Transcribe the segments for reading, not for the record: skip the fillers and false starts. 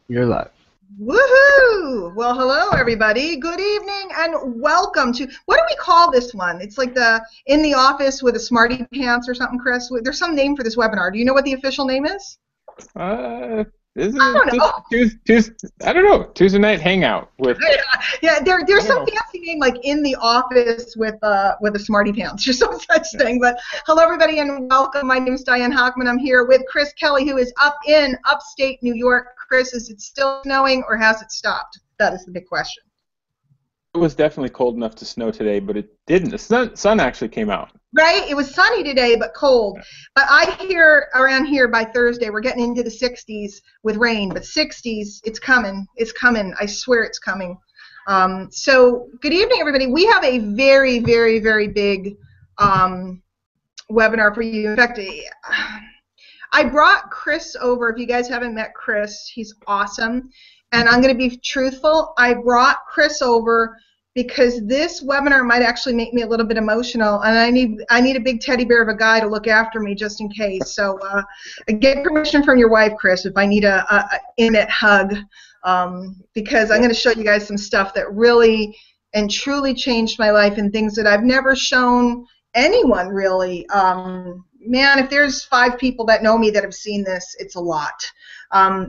You're live. Woohoo! Well, hello everybody. Good evening and welcome to, what do we call this one? It's like the in the office with a smarty pants or something, Chris. There's some name for this webinar. Do you know what the official name is? Uh, this I is don't just know. I don't know, Tuesday night hangout with, Yeah, I there's don't some know. fancy name like in the office with a smarty pants or some such thing. But hello everybody and welcome. My name is Diane Hochman. I'm here with Chris Kelly, who is up in upstate New York. Chris, is it still snowing or has it stopped? That is the big question. It was definitely cold enough to snow today, but it didn't. The sun actually came out. Right? It was sunny today, but cold. But I hear around here by Thursday we're getting into the 60s with rain. But 60s, it's coming. It's coming. I swear it's coming. So good evening, everybody. We have a very, very, very big webinar for you. In fact, I brought Chris over. If you guys haven't met Chris, he's awesome. And I'm going to be truthful. I brought Chris over because this webinar might actually make me a little bit emotional, and I need a big teddy bear of a guy to look after me just in case. So get permission from your wife, Chris, if I need a internet hug, because I'm going to show you guys some stuff that really and truly changed my life and things that I've never shown anyone really. Man, if there's 5 people that know me that have seen this, it's a lot.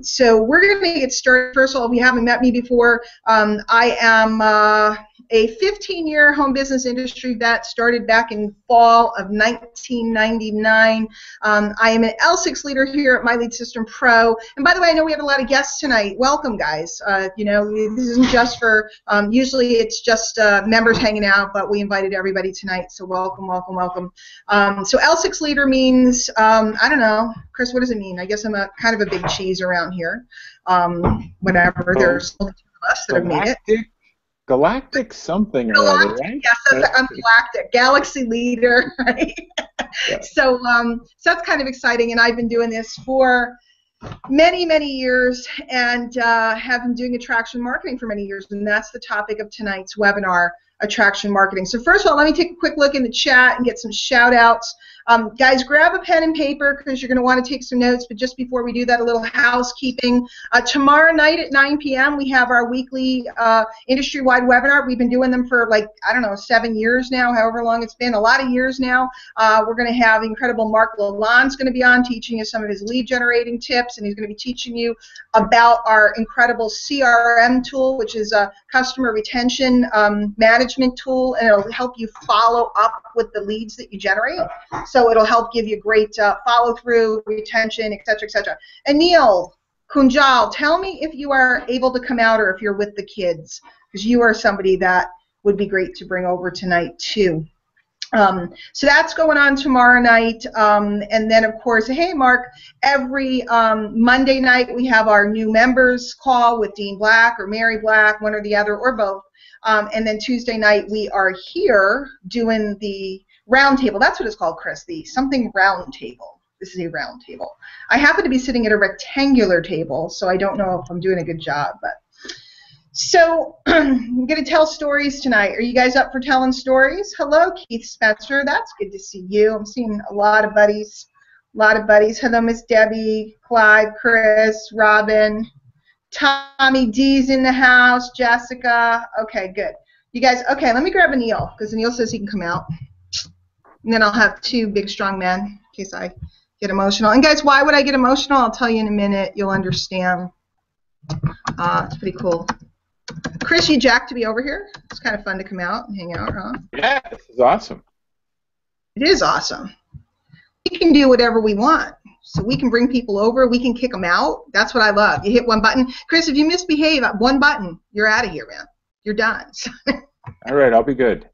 So we're going to get started. First of all, if you haven't met me before, I am a 15-year home business industry vet, started back in fall of 1999. I am an L6 leader here at My Lead System Pro. And by the way, I know we have a lot of guests tonight. Welcome, guys. You know, this isn't just for, usually it's just members hanging out, but we invited everybody tonight. So welcome, welcome, welcome. So L6 leader means, I don't know, Chris, what does it mean? I guess I'm a kind of a big cheese around here. Whatever, there's only 2 of us that have made it. Galactic something or other, Galactic, right? yes, I'm galactic, galaxy leader, right? Yeah. So that's kind of exciting, and I've been doing this for many, many years, and have been doing attraction marketing for many years, and that's the topic of tonight's webinar, attraction marketing. So first of all, let me take a quick look in the chat and get some shout outs. Guys, grab a pen and paper because you're going to want to take some notes, but just before we do that, a little housekeeping. Tomorrow night at 9 p.m. we have our weekly industry-wide webinar. We've been doing them for like, I don't know, 7 years now, however long it's been, a lot of years now. We're going to have incredible Mark Lalonde's going to be on teaching you some of his lead generating tips, and he's going to be teaching you about our incredible CRM tool, which is a customer retention management tool, and it'll help you follow up with the leads that you generate. So it'll help give you great follow-through, retention, et cetera, et cetera. And Neil Kunjal, tell me if you are able to come out or if you're with the kids, because you are somebody that would be great to bring over tonight too. So that's going on tomorrow night, and then of course, hey Mark, every Monday night we have our new members call with Dean Black or Mary Black, one or the other or both, and then Tuesday night we are here doing the round table. That's what it's called, Chris, the something round table. This is a round table. I happen to be sitting at a rectangular table, so I don't know if I'm doing a good job, but so I'm going to tell stories tonight. Are you guys up for telling stories? Hello, Keith Spencer. That's good to see you. I'm seeing a lot of buddies. A lot of buddies. Hello, Miss Debbie, Clive, Chris, Robin, Tommy D's in the house, Jessica. Okay, good. You guys, okay, let me grab Anil, because Anil says he can come out. And then I'll have 2 big, strong men in case I get emotional. And guys, why would I get emotional? I'll tell you in a minute. You'll understand. It's pretty cool. Chris, you jacked to be over here? It's kind of fun to come out and hang out, huh? Yeah, this is awesome. It is awesome. We can do whatever we want. So we can bring people over. We can kick them out. That's what I love. You hit one button. Chris, if you misbehave at one button, you're out of here, man. You're done. All right, I'll be good.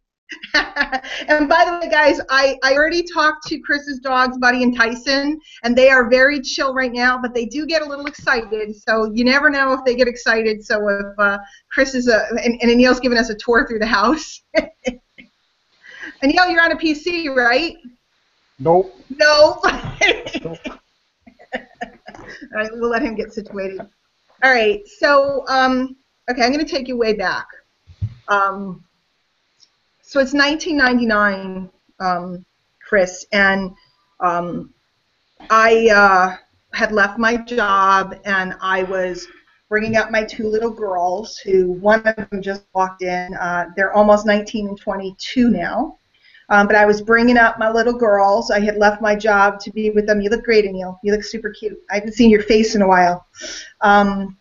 And by the way, guys, I already talked to Chris's dogs, Buddy and Tyson, and they are very chill right now, but they do get a little excited, so you never know if they get excited. So if Chris is and Anil's giving us a tour through the house. Anil, you're on a PC, right? Nope. No. Nope. All right, we'll let him get situated. All right, so, okay, I'm going to take you way back. So it's 1999, Chris, and I had left my job, and I was bringing up my two little girls, who one of them just walked in. They're almost 19 and 22 now. But I was bringing up my little girls. I had left my job to be with them. You look great, Anil. You look super cute. I haven't seen your face in a while. And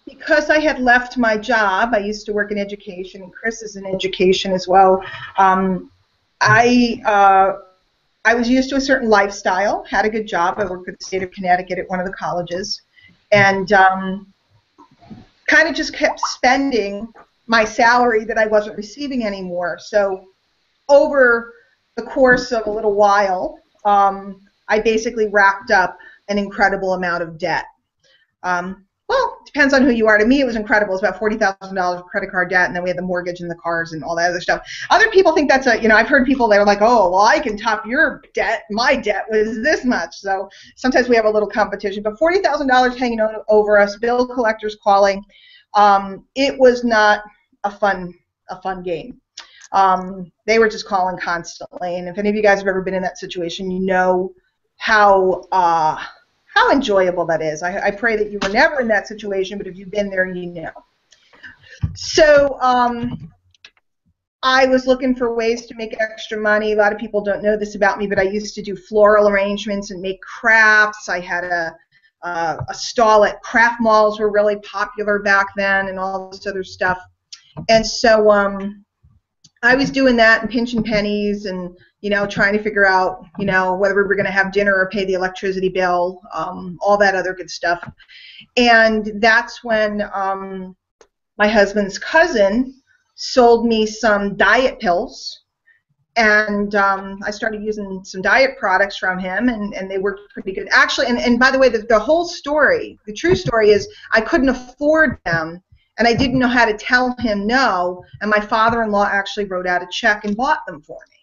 because I had left my job, I used to work in education, and Chris is in education as well. I was used to a certain lifestyle, had a good job. I worked for the state of Connecticut at one of the colleges, and kind of just kept spending my salary that I wasn't receiving anymore. So over the course of a little while, I basically racked up an incredible amount of debt. Well, it depends on who you are. To me, it was incredible. It was about $40,000 of credit card debt, and then we had the mortgage and the cars and all that other stuff. Other people think that's I've heard people that are like, oh, well, I can top your debt. My debt was this much. So sometimes we have a little competition. But $40,000 hanging over us, bill collectors calling. It was not a fun game. They were just calling constantly. And if any of you guys have ever been in that situation, you know how enjoyable that is. I pray that you were never in that situation, but if you've been there, you know. So I was looking for ways to make extra money. A lot of people don't know this about me, but I used to do floral arrangements and make crafts. I had a stall at craft malls were really popular back then, and all this other stuff. And so I was doing that and pinching pennies and trying to figure out, whether we were going to have dinner or pay the electricity bill, all that other good stuff. And that's when my husband's cousin sold me some diet pills, and I started using some diet products from him, and they worked pretty good. Actually, and by the way, the whole story, the true story is I couldn't afford them, and I didn't know how to tell him no, and my father-in-law actually wrote out a check and bought them for me.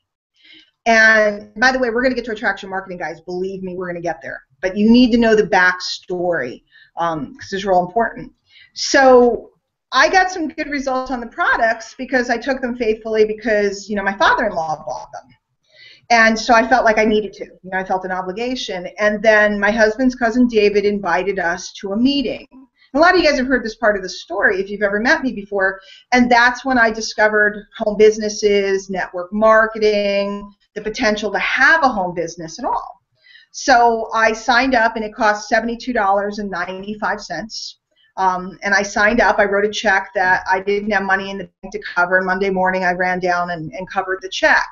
And by the way, we're going to get to attraction marketing, guys. Believe me, we're going to get there. But you need to know the backstory because it's real important. So I got some good results on the products because I took them faithfully because, my father-in-law bought them. And so I felt like I needed to. I felt an obligation. And then my husband's cousin David invited us to a meeting. A lot of you guys have heard this part of the story if you've ever met me before. And that's when I discovered home businesses, network marketing, the potential to have a home business at all. So I signed up, and it cost $72.95. And I signed up. I wrote a check that I didn't have money in the bank to cover. And Monday morning, I ran down and covered the check.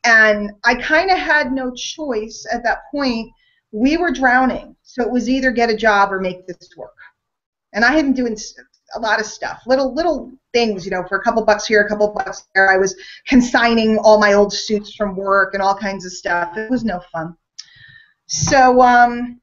And I kind of had no choice at that point. We were drowning. So it was either get a job or make this work. And I had been doing a lot of stuff, little things, for a couple bucks here, a couple bucks there. I was consigning all my old suits from work and all kinds of stuff. It was no fun. So I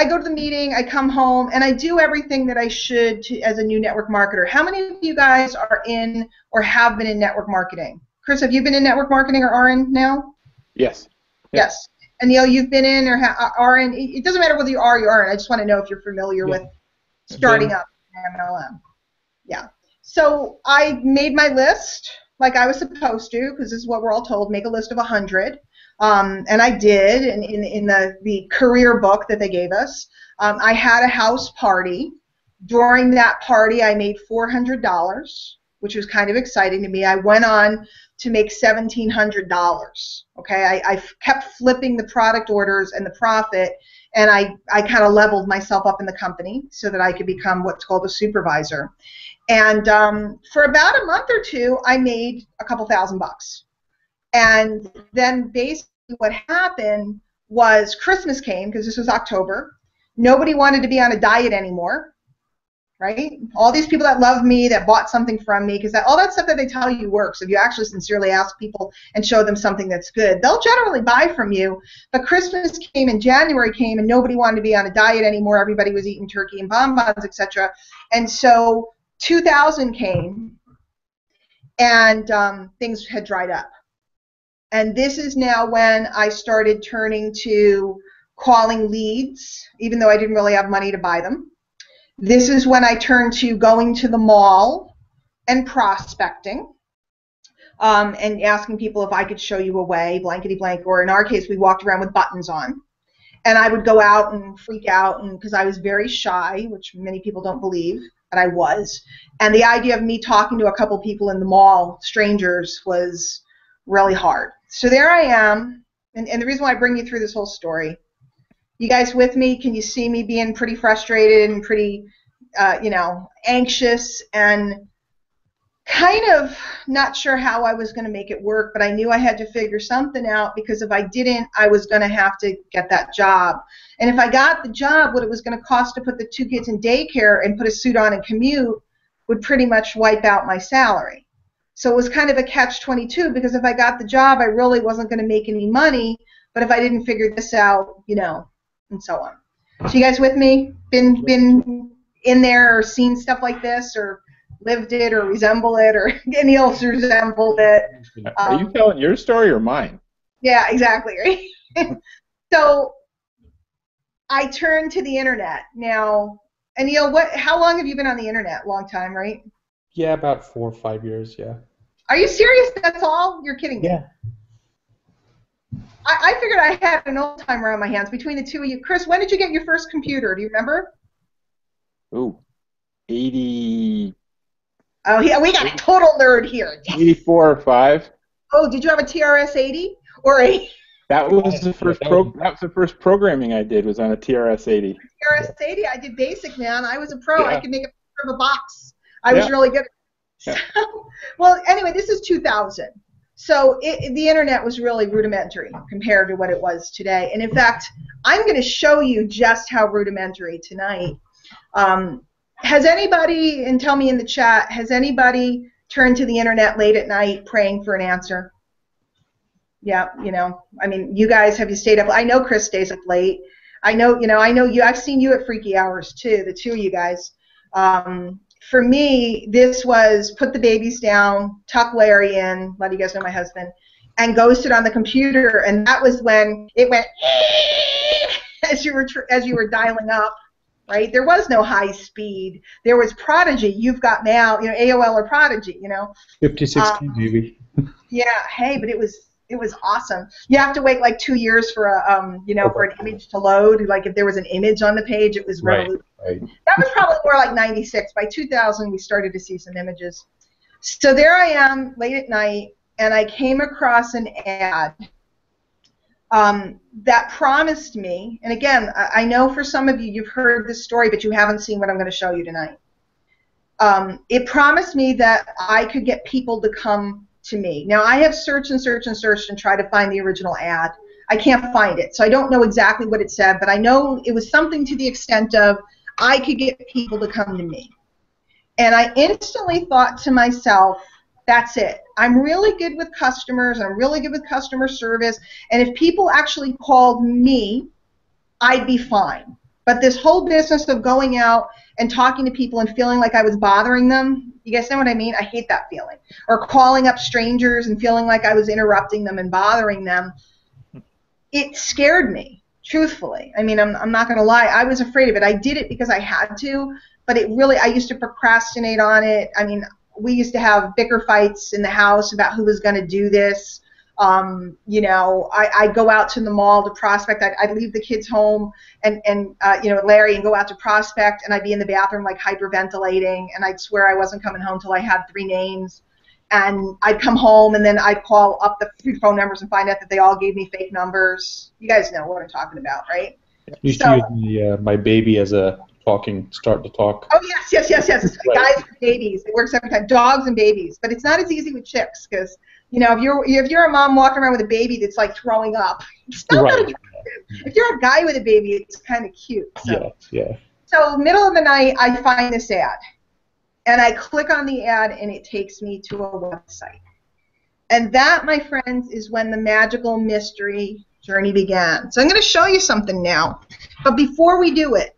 go to the meeting, I come home, and I do everything that I should as a new network marketer. How many of you guys are in or have been in network marketing? Chris, have you been in network marketing or are in now? Yes. Yes. And Neil, you've been in or are in. It doesn't matter whether you are or you aren't. I just want to know if you're familiar with starting up MLM. Yeah. So I made my list like I was supposed to, because this is what we're all told, make a list of 100. And I did in the career book that they gave us. I had a house party. During that party, I made $400, which was kind of exciting to me. I went on to make $1,700. Okay, I kept flipping the product orders and the profit, and I kind of leveled myself up in the company so that I could become what's called a supervisor. And for about a month or two, I made a couple $1,000 bucks. And then basically what happened was Christmas came, because this was October. Nobody wanted to be on a diet anymore, right? All these people that love me, that bought something from me, because all that stuff that they tell you works. If you actually sincerely ask people and show them something that's good, they'll generally buy from you. But Christmas came and January came, and nobody wanted to be on a diet anymore. Everybody was eating turkey and bonbons, etc. And so 2000 came, and things had dried up. And this is now when I started turning to calling leads, even though I didn't really have money to buy them. This is when I turned to going to the mall and prospecting and asking people if I could show you a way, blankety blank, or in our case, we walked around with buttons on. And I would go out and freak out, and because I was very shy, which many people don't believe, but I was. And the idea of me talking to a couple people in the mall, strangers, was really hard. So there I am, and the reason why I bring you through this whole story, you guys with me? Can you see me being pretty frustrated and pretty, anxious and kind of not sure how I was going to make it work, but I knew I had to figure something out, because if I didn't, I was going to have to get that job. And if I got the job, what it was going to cost to put the 2 kids in daycare and put a suit on and commute would pretty much wipe out my salary. So it was kind of a catch-22, because if I got the job, I really wasn't going to make any money, but if I didn't figure this out, and so on. So you guys with me? Been in there or seen stuff like this, or lived it, or resemble it, or any else resembled it? Are you telling your story or mine? Yeah, exactly, right? So I turned to the internet. Now, Anil, how long have you been on the internet? Long time, right? Yeah, about 4 or 5 years, yeah. Are you serious? That's all? You're kidding me. Yeah. I figured I had an old timer on my hands between the two of you. Chris, when did you get your first computer? Do you remember? Ooh, 80. Oh, yeah, we got a total nerd here. 84 or 5. Oh, did you have a TRS-80 or a That was the first programming I did, was on a TRS-80. TRS-80? I did BASIC, man. I was a pro. Yeah. I could make a picture of a box. I was really good. Yeah. Well, anyway, this is 2000. So the internet was really rudimentary compared to what it was today. And in fact, I'm going to show you just how rudimentary tonight. Has anybody, and tell me in the chat, has anybody turned to the internet late at night praying for an answer? Yeah, I mean, you guys, have you stayed up? I know Chris stays up late. I know you. I've seen you at freaky hours too, the two of you guys. For me, this was put the babies down, tuck Larry in, let you guys know my husband, and go sit on the computer. And that was when it went as you were dialing up, right? There was no high speed. There was Prodigy. You've got now, AOL or Prodigy, 5060 GB. Yeah. Hey, but it was awesome. You have to wait like 2 years for for an image to load. Like if there was an image on the page, it was revolutionary. Right. That was probably more like 96. By 2000, we started to see some images. So there I am late at night, and I came across an ad that promised me, and again, I know for some of you, you've heard this story, but you haven't seen what I'm going to show you tonight. It promised me that I could get people to come to me. Now, I have searched and searched and searched and tried to find the original ad. I can't find it, so I don't know exactly what it said, but I know it was something to the extent of, I could get people to come to me. And I instantly thought to myself, that's it. I'm really good with customers, I'm really good with customer service, and if people actually called me, I'd be fine. But this whole business of going out and talking to people and feeling like I was bothering them, you guys know what I mean? I hate that feeling. Or calling up strangers and feeling like I was interrupting them and bothering them, it scared me. Truthfully, I mean, I'm not going to lie. I was afraid of it. I did it because I had to, but I used to procrastinate on it. I mean, we used to have bicker fights in the house about who was going to do this. I'd go out to the mall to prospect. I'd leave the kids home and Larry, and go out to prospect, and I'd be in the bathroom like hyperventilating, and I'd swear I wasn't coming home till I had 3 names. And I'd come home, and then I'd call up the 3 phone numbers and find out that they all gave me fake numbers. You guys know what I'm talking about, right? Used to use my baby as a start to talk. Oh, yes. Guys and babies. It works every time. Dogs and babies. But it's not as easy with chicks, because, if you're a mom walking around with a baby that's like throwing up, it's not Right. really cute. If you're a guy with a baby, it's kind of cute. So. Yeah. So middle of the night, I find this ad. And I click on the ad, and it takes me to a website. And that, my friends, is when the magical mystery journey began. So I'm going to show you something now. But before we do it,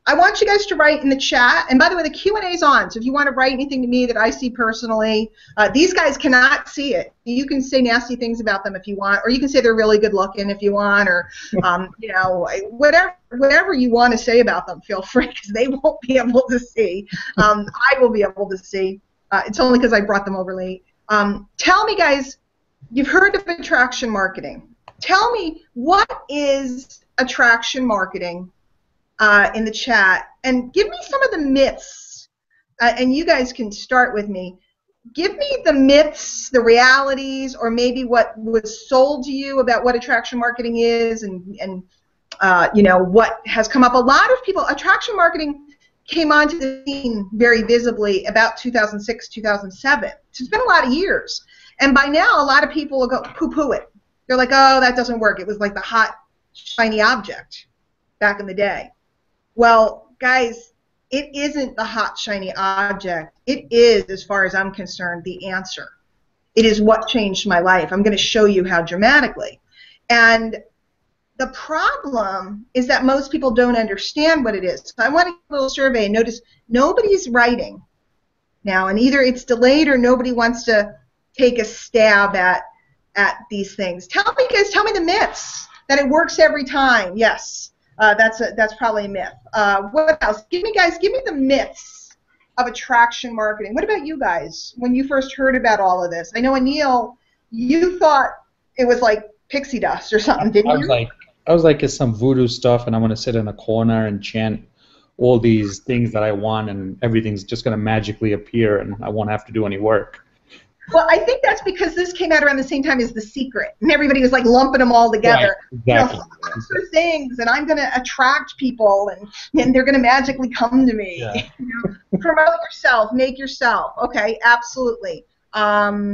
I want you guys to write in the chat. And by the way, the Q&A is on. So if you want to write anything to me that I see personally, these guys cannot see it. You can say nasty things about them if you want, or you can say they're really good looking if you want, or whatever you want to say about them, feel free, because they won't be able to see. I will be able to see. It's only because I brought them over late. Tell me, guys, you've heard of attraction marketing. tell me, what is attraction marketing in the chat? And give me some of the myths. And you guys can start with me. Give me the myths, the realities, or maybe what was sold to you about what attraction marketing is, and you know, what has come up. A lot of people, attraction marketing came onto the scene very visibly about 2006, 2007. So it's been a lot of years. And by now, a lot of people will go poo-poo it. They're like, oh, that doesn't work. It was like the hot, shiny object back in the day. Well, guys, it isn't the hot, shiny object. It is, as far as I'm concerned, the answer. It is what changed my life. I'm going to show you how dramatically. And the problem is that most people don't understand what it is. So I want to give a little survey and notice nobody's writing now, and either it's delayed or nobody wants to take a stab at these things. Tell me, guys, tell me the myths, that it works every time. Yes, that's probably a myth. What else? Give me the myths of attraction marketing. What about you guys when you first heard about all of this? I know, Anil, you thought it was like pixie dust or something, didn't you? I was like, it's some voodoo stuff, and I'm going to sit in a corner and chant all these things that I want, and everything's just going to magically appear, and I won't have to do any work. Well, I think that's because this came out around the same time as The Secret, and everybody was like lumping them all together. Right, exactly. You know, things, and I'm going to attract people, and they're going to magically come to me. Yeah. You know? Promote yourself, make yourself. Okay, absolutely.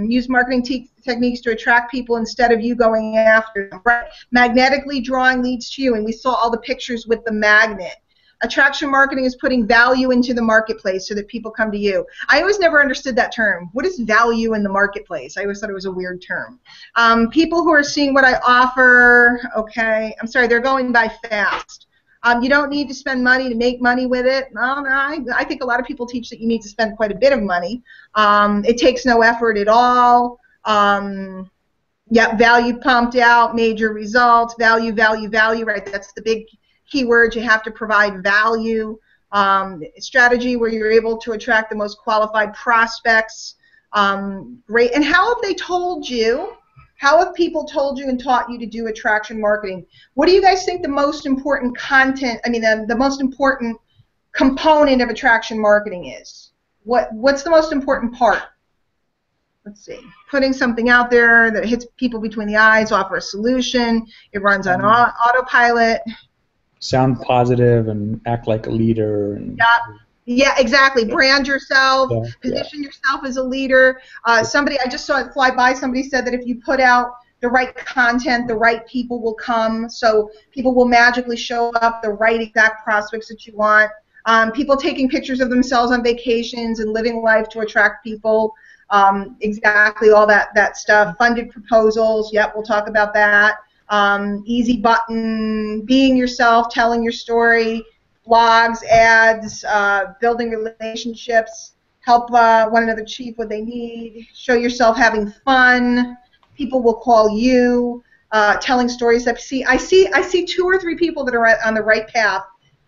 Use marketing techniques to attract people instead of you going after them. Right? Magnetically drawing leads to you, and we saw all the pictures with the magnet. Attraction marketing is putting value into the marketplace so that people come to you. I always never understood that term. What is value in the marketplace? I always thought it was a weird term. People who are seeing what I offer, okay, I'm sorry, they're going by fast. You don't need to spend money to make money with it. I think a lot of people teach that you need to spend quite a bit of money. It takes no effort at all. Yeah, value pumped out, major results, value, right? That's the big keyword. You have to provide value. Strategy where you're able to attract the most qualified prospects. Great. And how have they told you? How have people told you and taught you to do attraction marketing? What do you guys think the most important the most important component of attraction marketing is? What's the most important part? Let's see. Putting something out there that hits people between the eyes, offer a solution. It runs on autopilot. Sound positive and act like a leader. And yeah, exactly. Brand yourself. Position yourself as a leader. I just saw it fly by. Somebody said that if you put out the right content, the right people will come. So people will magically show up, the right exact prospects that you want. People taking pictures of themselves on vacations and living life to attract people. Exactly all that stuff. Funded proposals. Yep, we'll talk about that. Easy button. Being yourself, telling your story. Blogs, ads, building relationships, help one another achieve what they need, show yourself having fun. People will call you, telling stories. I see 2 or 3 people that are on the right path,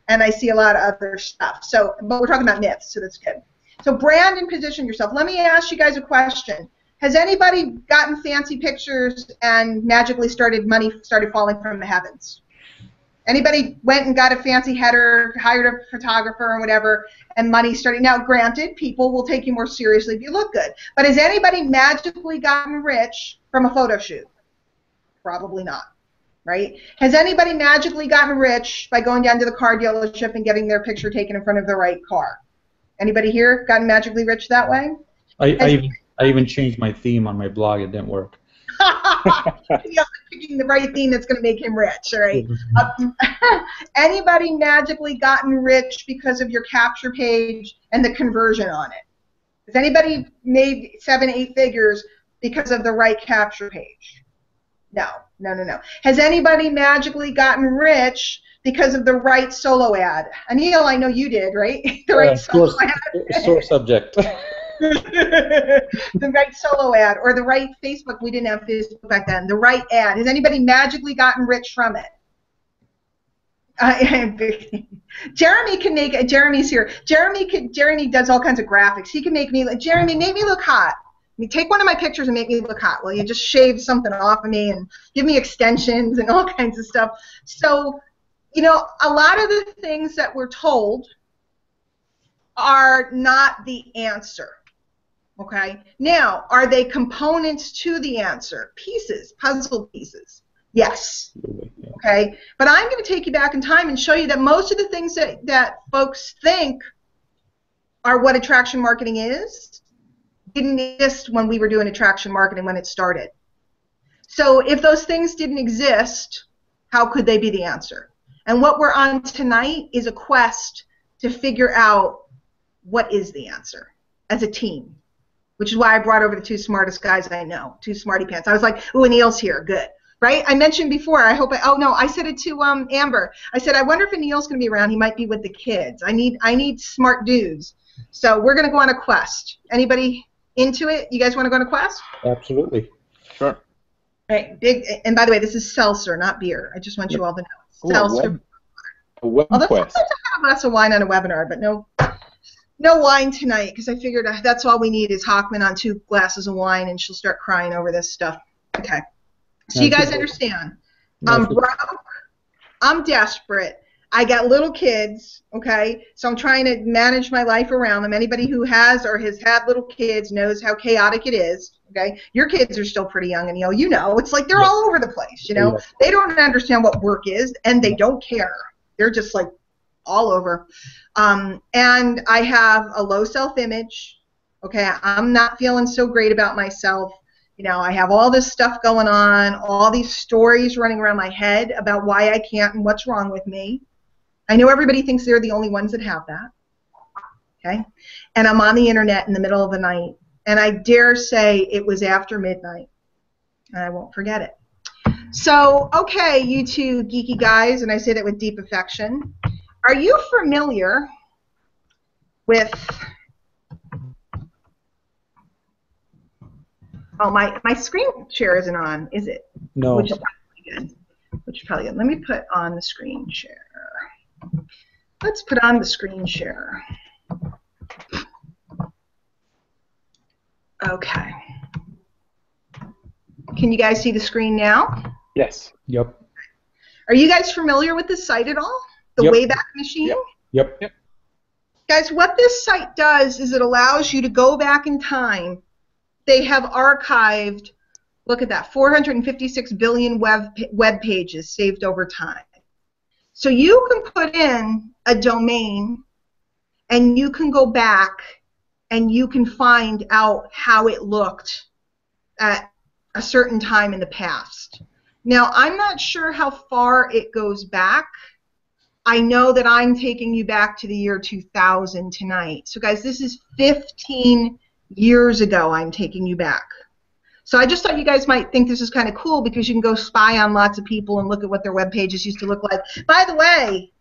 and I see a lot of other stuff. So, but we're talking about myths, so that's good. So brand and position yourself. Let me ask you guys a question. Has anybody gotten fancy pictures and magically money started falling from the heavens? Anybody went and got a fancy header, hired a photographer or whatever, and money started? Now, granted, people will take you more seriously if you look good. But has anybody magically gotten rich from a photo shoot? Probably not, right? Has anybody magically gotten rich by going down to the car dealership and getting their picture taken in front of the right car? Anybody here gotten magically rich that way? I even changed my theme on my blog. It didn't work. Picking the right thing that's going to make him rich, right? Anybody magically gotten rich because of your capture page and the conversion on it? Has anybody made 7, 8 figures because of the right capture page? No. Has anybody magically gotten rich because of the right solo ad? Anil, I know you did, right? The right solo ad. Sore subject. The right solo ad or the right Facebook. We didn't have Facebook back then. The right ad. Has anybody magically gotten rich from it? Jeremy can make. Jeremy's here. Jeremy does all kinds of graphics. He can make me. Jeremy, make me look hot. Take one of my pictures and make me look hot. Will you just shave something off of me and give me extensions and all kinds of stuff? So, you know, a lot of the things that we're told are not the answer. Okay? Now, are they components to the answer? Pieces, puzzle pieces. Yes. Okay? But I'm going to take you back in time and show you that most of the things that folks think are what attraction marketing is didn't exist when we were doing attraction marketing when it started. So if those things didn't exist, how could they be the answer? And what we're on tonight is a quest to figure out what is the answer as a team, which is why I brought over the two smartest guys I know, two smarty pants. I was like, ooh, Anil's here, good. Right? I mentioned before, I said it to Amber. I said, I wonder if Anil's going to be around. He might be with the kids. I need smart dudes. So we're going to go on a quest. Anybody into it? You guys want to go on a quest? Absolutely. Sure. All right, big. And by the way, this is seltzer, not beer. I just want you all to know. Seltzer. A web Although quest. sometimes I have a glass of wine on a webinar, but no wine tonight because I figured that's all we need is Hochman on 2 glasses of wine, and she'll start crying over this stuff. Okay. So you guys understand. I'm broke. I'm desperate. I got little kids, okay? So I'm trying to manage my life around them. Anybody who has or has had little kids knows how chaotic it is, okay? Your kids are still pretty young, and you know, it's like they're all over the place, you know? They don't understand what work is, and they don't care. They're just like all over. And I have a low self-image, okay? I'm not feeling so great about myself. You know, I have all this stuff going on, all these stories running around my head about why I can't and what's wrong with me. I know everybody thinks they're the only ones that have that, okay? And I'm on the internet in the middle of the night, and I dare say it was after midnight, and I won't forget it. So, okay, you two geeky guys, and I say that with deep affection, are you familiar with, oh, my screen share isn't on, is it? No. Which is probably good. Let me put on the screen share. Let's put on the screen share. Okay. Can you guys see the screen now? Yes. Yep. Are you guys familiar with this site at all? The Wayback Machine? Yep. Guys, what this site does is it allows you to go back in time. They have archived, look at that, 456 billion web pages saved over time. So you can put in a domain and you can go back and you can find out how it looked at a certain time in the past. Now, I'm not sure how far it goes back. I know that I'm taking you back to the year 2000 tonight. So guys, this is 15 years ago I'm taking you back. So I just thought you guys might think this is kind of cool because you can go spy on lots of people and look at what their web pages used to look like. By the way,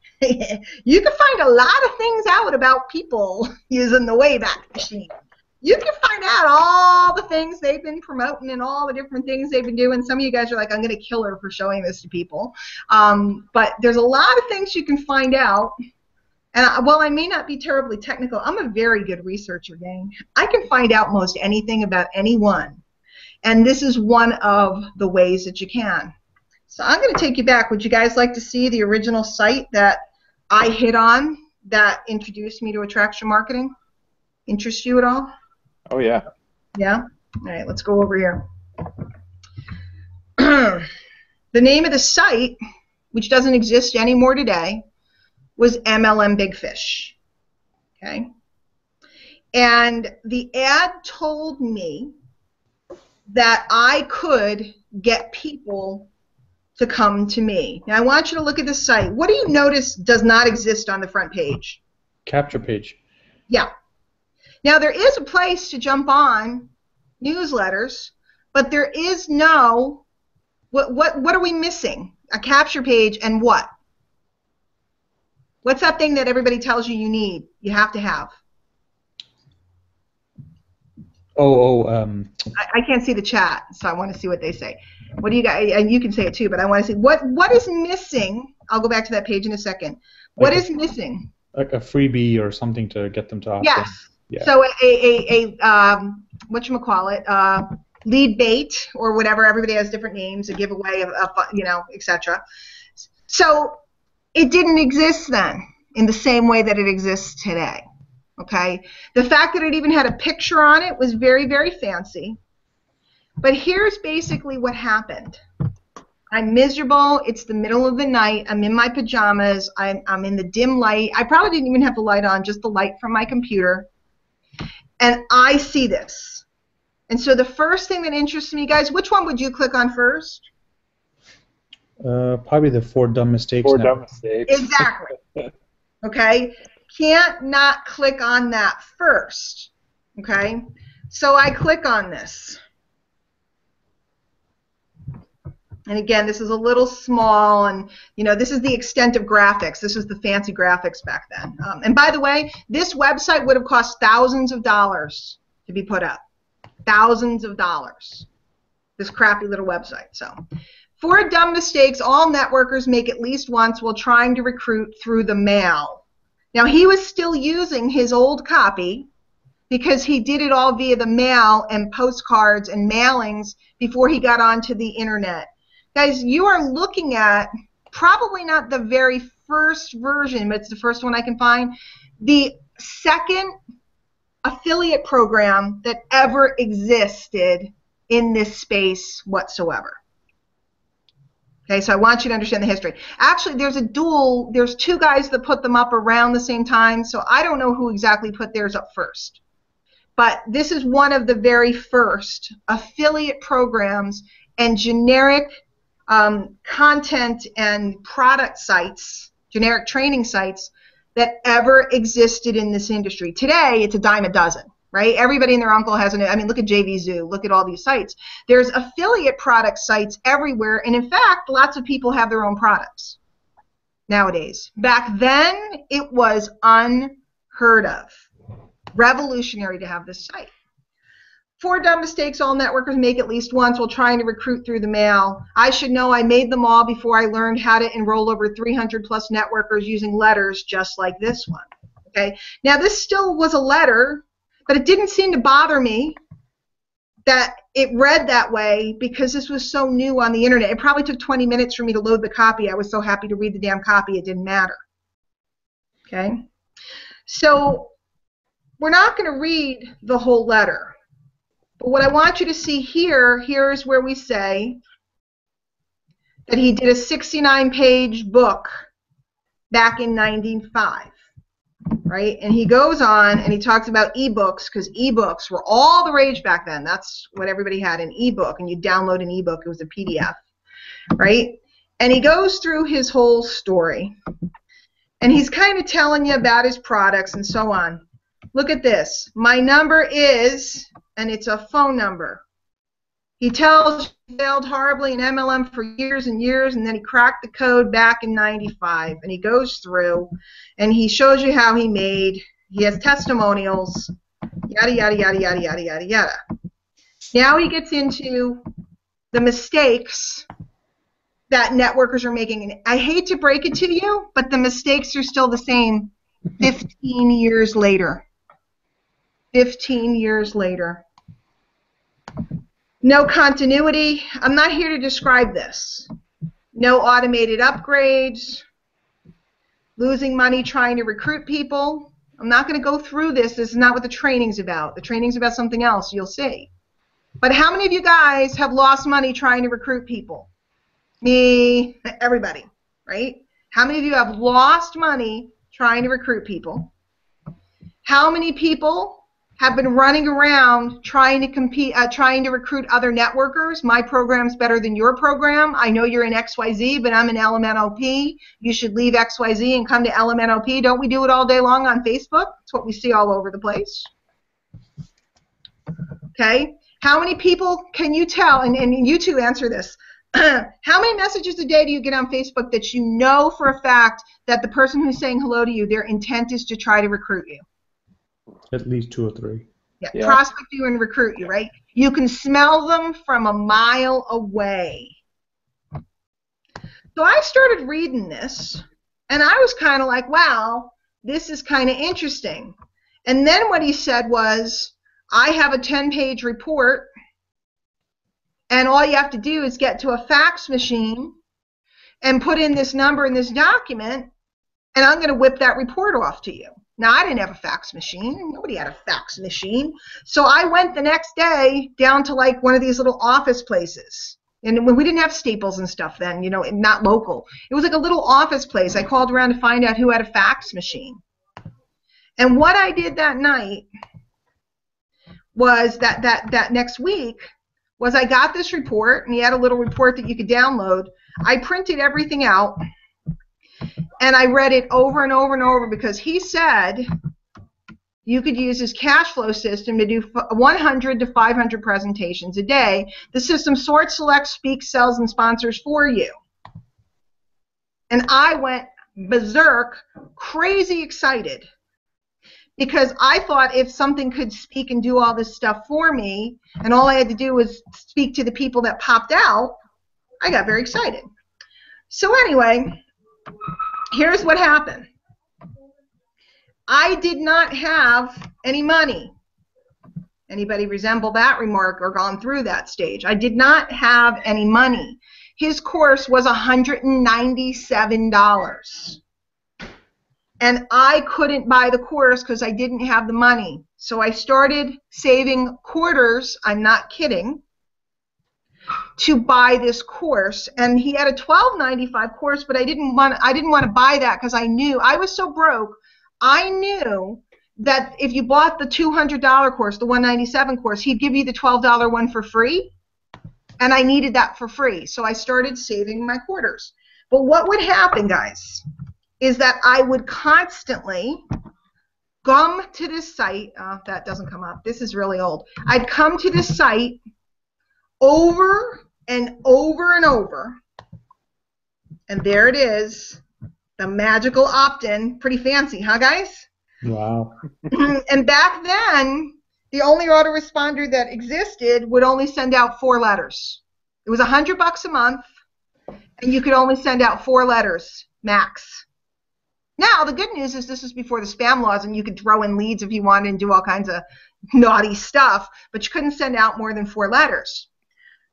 you can find a lot of things out about people using the Wayback Machine. You can find out all the things they've been promoting and all the different things they've been doing. Some of you guys are like, I'm going to kill her for showing this to people. But there's a lot of things you can find out. And while I may not be terribly technical, I'm a very good researcher, gang. I can find out most anything about anyone. And this is one of the ways that you can. So I'm going to take you back. Would you guys like to see the original site that I hit on that introduced me to attraction marketing? Interest you at all? Oh, yeah. Yeah? All right, let's go over here. The name of the site, which doesn't exist anymore today, was MLM Big Fish. Okay? And the ad told me that I could get people to come to me. Now, I want you to look at the site. What do you notice does not exist on the front page? Capture page. Yeah. Now, there is a place to jump on newsletters, but there is no, what are we missing? A capture page and what? What's that thing that everybody tells you need, you have to have? I can't see the chat, so I want to see what they say. What do you got? And you can say it too, but I want to see what is missing. I'll go back to that page in a second. What is missing? Like a freebie or something to get them to opt in. Yes. Yeah. So whatchamacallit, lead bait or whatever. Everybody has different names. A giveaway, etc. So it didn't exist then in the same way that it exists today. Okay. The fact that it even had a picture on it was very, very fancy. But here's basically what happened. I'm miserable. It's the middle of the night. I'm in my pajamas. I'm in the dim light. I probably didn't even have the light on, just the light from my computer. And I see this. And so the first thing that interests me, guys, which one would you click on first? Probably the four dumb mistakes. Four dumb mistakes. Exactly. Okay? Can't not click on that first. Okay? So I click on this. And again, this is a little small, and this is the extent of graphics. This was the fancy graphics back then. And by the way, this website would have cost thousands of dollars to be put up. Thousands of dollars. This crappy little website. So, four dumb mistakes all networkers make at least once while trying to recruit through the mail. Now, he was still using his old copy because he did it all via the mail and postcards and mailings before he got onto the internet. Guys, you are looking at probably not the very first version, but it's the first one I can find, the second affiliate program that ever existed in this space whatsoever. Okay, so I want you to understand the history. Actually, there's two guys that put them up around the same time, so I don't know who exactly put theirs up first. But this is one of the very first affiliate programs and generic content and product sites, generic training sites that ever existed in this industry. Today, it's a dime a dozen, right? Everybody and their uncle has look at JV Zoo, look at all these sites. There's affiliate product sites everywhere, and in fact, lots of people have their own products nowadays. Back then, it was unheard of. Revolutionary to have this site. Four dumb mistakes all networkers make at least once while trying to recruit through the mail. I should know I made them all before I learned how to enroll over 300 plus networkers using letters just like this one. Okay. Now this still was a letter, but it didn't seem to bother me that it read that way because this was so new on the internet. It probably took 20 minutes for me to load the copy. I was so happy to read the damn copy, it didn't matter. Okay. So we're not going to read the whole letter. But what I want you to see here is where we say that he did a 69-page book back in 1995, right? And he goes on and he talks about ebooks because ebooks were all the rage back then. That's what everybody had, an ebook, and you download an ebook. It was a PDF, right? And he goes through his whole story, and he's kind of telling you about his products and so on. Look at this. My number is, and it's a phone number. He tells you he failed horribly in MLM for years and years, and then he cracked the code back in 95. And he goes through, and he shows you how he made. He has testimonials, yada, yada, yada, yada, yada, yada, yada. Now he gets into the mistakes that networkers are making. And I hate to break it to you, but the mistakes are still the same 15 years later. 15 years later. No continuity. I'm not here to describe this. No automated upgrades. Losing money trying to recruit people. I'm not going to go through this. This is not what the training's about. The training's about something else. You'll see. But how many of you guys have lost money trying to recruit people? Me, everybody, right? How many of you have lost money trying to recruit people? How many people have been running around trying to compete, trying to recruit other networkers? My program's better than your program. I know you're in XYZ, but I'm in LMNOP. You should leave XYZ and come to LMNOP. Don't we do it all day long on Facebook? That's what we see all over the place. Okay? How many people can you tell, and you two answer this, how many messages a day do you get on Facebook that you know for a fact that the person who's saying hello to you, their intent is to try to recruit you? At least 2 or 3. Yeah, prospect you and recruit you, right? You can smell them from a mile away. So I started reading this, and I was kind of like, wow, this is kind of interesting. And then what he said was, I have a 10-page report, and all you have to do is get to a fax machine and put in this number in this document, and I'm going to whip that report off to you. Now, I didn't have a fax machine. Nobody had a fax machine. So I went the next day down to like one of these little office places. And when we didn't have Staples and stuff then, you know, not local. It was like a little office place. I called around to find out who had a fax machine. And what I did that night was that next week was I got this report, and he had a little report that you could download. I printed everything out, and I read it over and over and over because he said you could use his cash flow system to do 100 to 500 presentations a day. The system sorts, selects, speaks, sells, and sponsors for you. And I went berserk, crazy excited, because I thought if something could speak and do all this stuff for me, and all I had to do was speak to the people that popped out, I got very excited. So anyway, here's what happened. I did not have any money. Anybody resemble that remark or gone through that stage? I did not have any money. His course was $197. And I couldn't buy the course because I didn't have the money. So I started saving quarters, I'm not kidding, to buy this course. And he had a $12.95 course, but I didn't want to buy that because I knew I was so broke. I knew that if you bought the $200 course, the $197 course, he'd give you the $12 one for free, and I needed that for free. So I started saving my quarters. But what would happen, guys, is that I would constantly come to this site. That doesn't come up. This is really old. I'd come to this site over and over and over, and there it is. The magical opt-in. Pretty fancy, huh, guys? Wow. And back then, the only autoresponder that existed would only send out 4 letters. It was $100 a month, and you could only send out 4 letters, max. Now, the good news is this is before the spam laws, and you could throw in leads if you wanted and do all kinds of naughty stuff, but you couldn't send out more than 4 letters.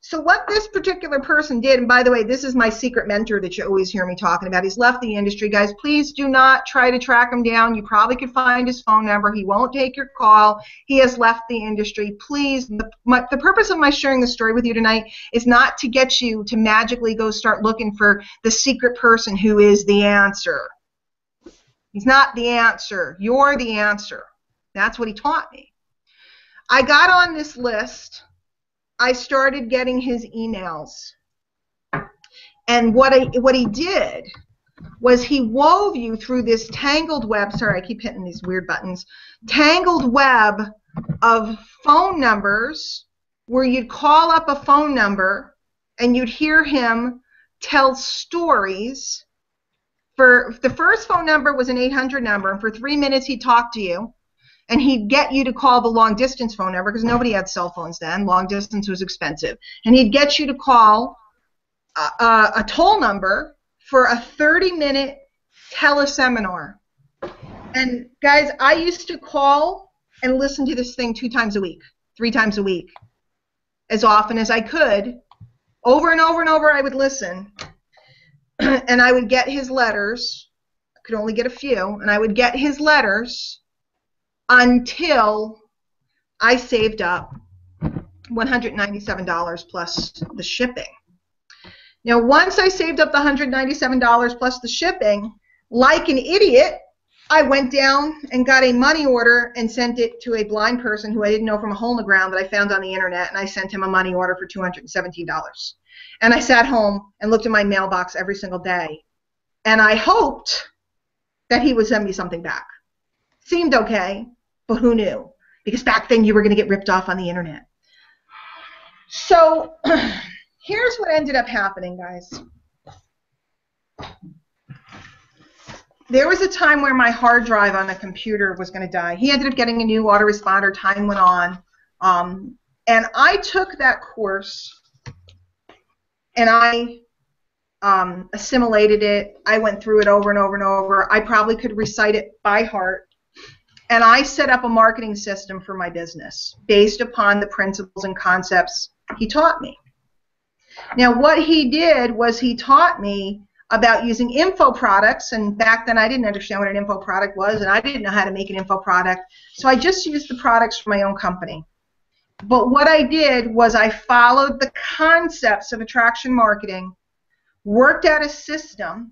So what this particular person did, and by the way, this is my secret mentor that you always hear me talking about. He's left the industry. Guys, please do not try to track him down. You probably could find his phone number. He won't take your call. He has left the industry. Please, the purpose of my sharing this story with you tonight is not to get you to magically go start looking for the secret person who is the answer. He's not the answer. You're the answer. That's what he taught me. I got on this list. I started getting his emails. And what he did was he wove you through this tangled web, sorry, I keep hitting these weird buttons, tangled web of phone numbers where you'd call up a phone number and you'd hear him tell stories. For the first phone number was an 800 number, and for 3 minutes he'd talk to you. And he'd get you to call the long-distance phone number because nobody had cell phones then. Long distance was expensive. And he'd get you to call a toll number for a 30-minute teleseminar. And, guys, I used to call and listen to this thing 2 times a week, 3 times a week, as often as I could. Over and over and over I would listen. And I would get his letters. I could only get a few. And I would get his letters until I saved up $197 plus the shipping. Now, once I saved up the $197 plus the shipping, like an idiot, I went down and got a money order and sent it to a blind person who I didn't know from a hole in the ground that I found on the internet, and I sent him a money order for $217. And I sat home and looked in my mailbox every single day, and I hoped that he would send me something back. Seemed okay. But who knew? Because back then you were going to get ripped off on the internet. So here's what ended up happening, guys. There was a time where my hard drive on a computer was going to die. He ended up getting a new autoresponder. Time went on. And I took that course and I assimilated it. I went through it over and over and over. I probably could recite it by heart. and I set up a marketing system for my business based upon the principles and concepts he taught me. Now, what he did was he taught me about using info products, and back then I didn't understand what an info product was, and I didn't know how to make an info product, so I just used the products for my own company. But what I did was I followed the concepts of attraction marketing, worked out a system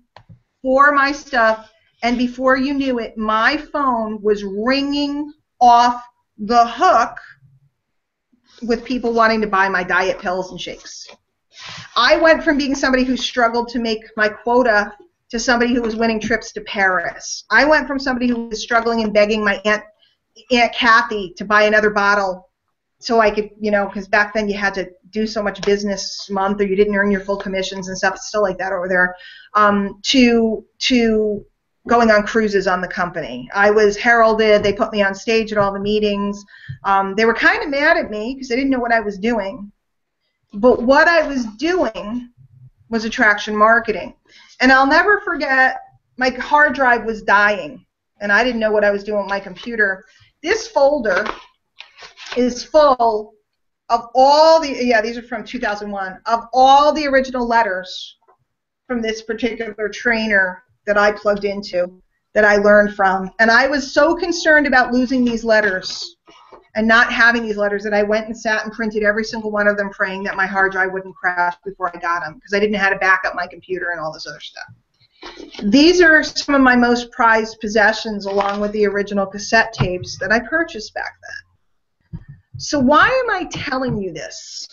for my stuff, and before you knew it, my phone was ringing off the hook with people wanting to buy my diet pills and shakes. I went from being somebody who struggled to make my quota to somebody who was winning trips to Paris. I went from somebody who was struggling and begging my Aunt Kathy to buy another bottle so I could, you know, because back then you had to do so much business a month or you didn't earn your full commissions and stuff. It's still like that over there. To going on cruises on the company. I was heralded. They put me on stage at all the meetings. They were kind of mad at me because they didn't know what I was doing. But what I was doing was attraction marketing. And I'll never forget, my hard drive was dying, and I didn't know what I was doing with my computer. This folder is full of all the, yeah, these are from 2001, of all the original letters from this particular trainer that I plugged into, that I learned from. And I was so concerned about losing these letters and not having these letters that I went and sat and printed every single one of them, praying that my hard drive wouldn't crash before I got them, because I didn't know how to back up my computer and all this other stuff. These are some of my most prized possessions, along with the original cassette tapes that I purchased back then. So why am I telling you this?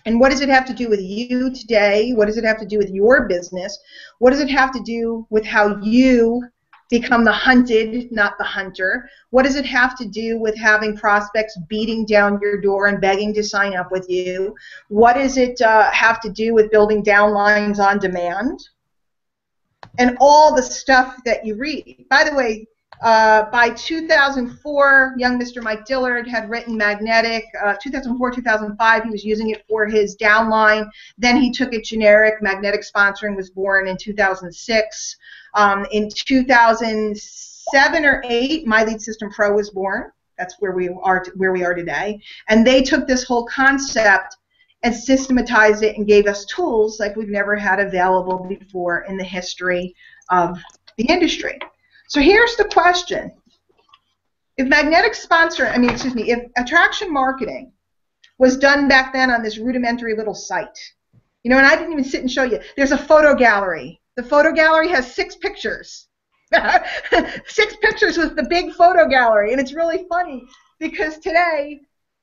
And what does it have to do with you today? What does it have to do with your business? What does it have to do with how you become the hunted, not the hunter? What does it have to do with having prospects beating down your door and begging to sign up with you? What does it have to do with building downlines on demand? And all the stuff that you read. By the way, by 2004, young Mr. Mike Dillard had written Magnetic. 2004, 2005, he was using it for his downline. Then he took it generic. Magnetic Sponsoring was born in 2006. In 2007 or 8, My Lead System Pro was born. That's where we are today. And they took this whole concept and systematized it and gave us tools like we've never had available before in the history of the industry. So here's the question. If if attraction marketing was done back then on this rudimentary little site, you know, and I didn't even sit and show you, there's a photo gallery. The photo gallery has 6 pictures. 6 pictures with the big photo gallery, and it's really funny because today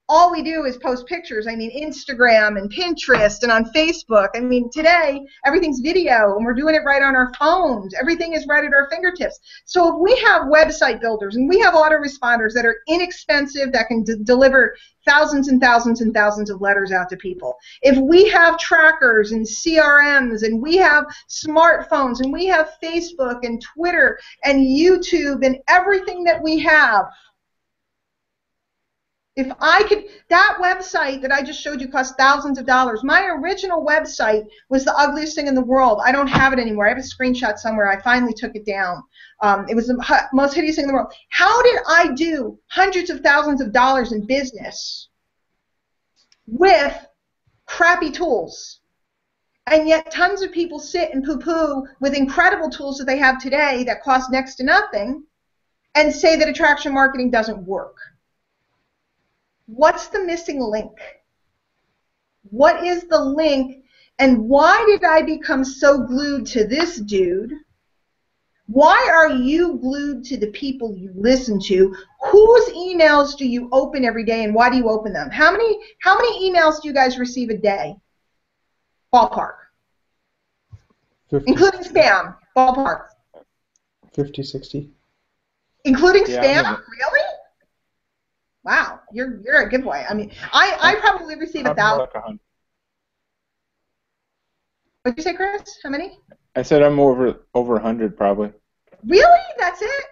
all we do is post pictures. I mean, Instagram and Pinterest and on Facebook. I mean, today everything's video, and we're doing it right on our phones. Everything is right at our fingertips. So if we have website builders and we have autoresponders that are inexpensive, that can deliver thousands and thousands and thousands of letters out to people, if we have trackers and CRMs and we have smartphones and we have Facebook and Twitter and YouTube and everything that we have, if I could, that website that I just showed you cost thousands of dollars. My original website was the ugliest thing in the world. I don't have it anymore. I have a screenshot somewhere. I finally took it down. It was the most hideous thing in the world. How did I do hundreds of thousands of dollars in business with crappy tools? And yet tons of people sit and poo-poo with incredible tools that they have today that cost next to nothing and say that attraction marketing doesn't work. What's the missing link? What is the link, and why did I become so glued to this dude? Why are you glued to the people you listen to? Whose emails do you open every day, and why do you open them? How many emails do you guys receive a day? Ballpark. 50, Including spam. Ballpark. 50, 60. Including Yeah, spam? Really? Wow, you're a giveaway. I mean, I probably receive 1,000. Like 100. What'd you say, Chris? How many? I said I'm over 100 probably. Really? That's it?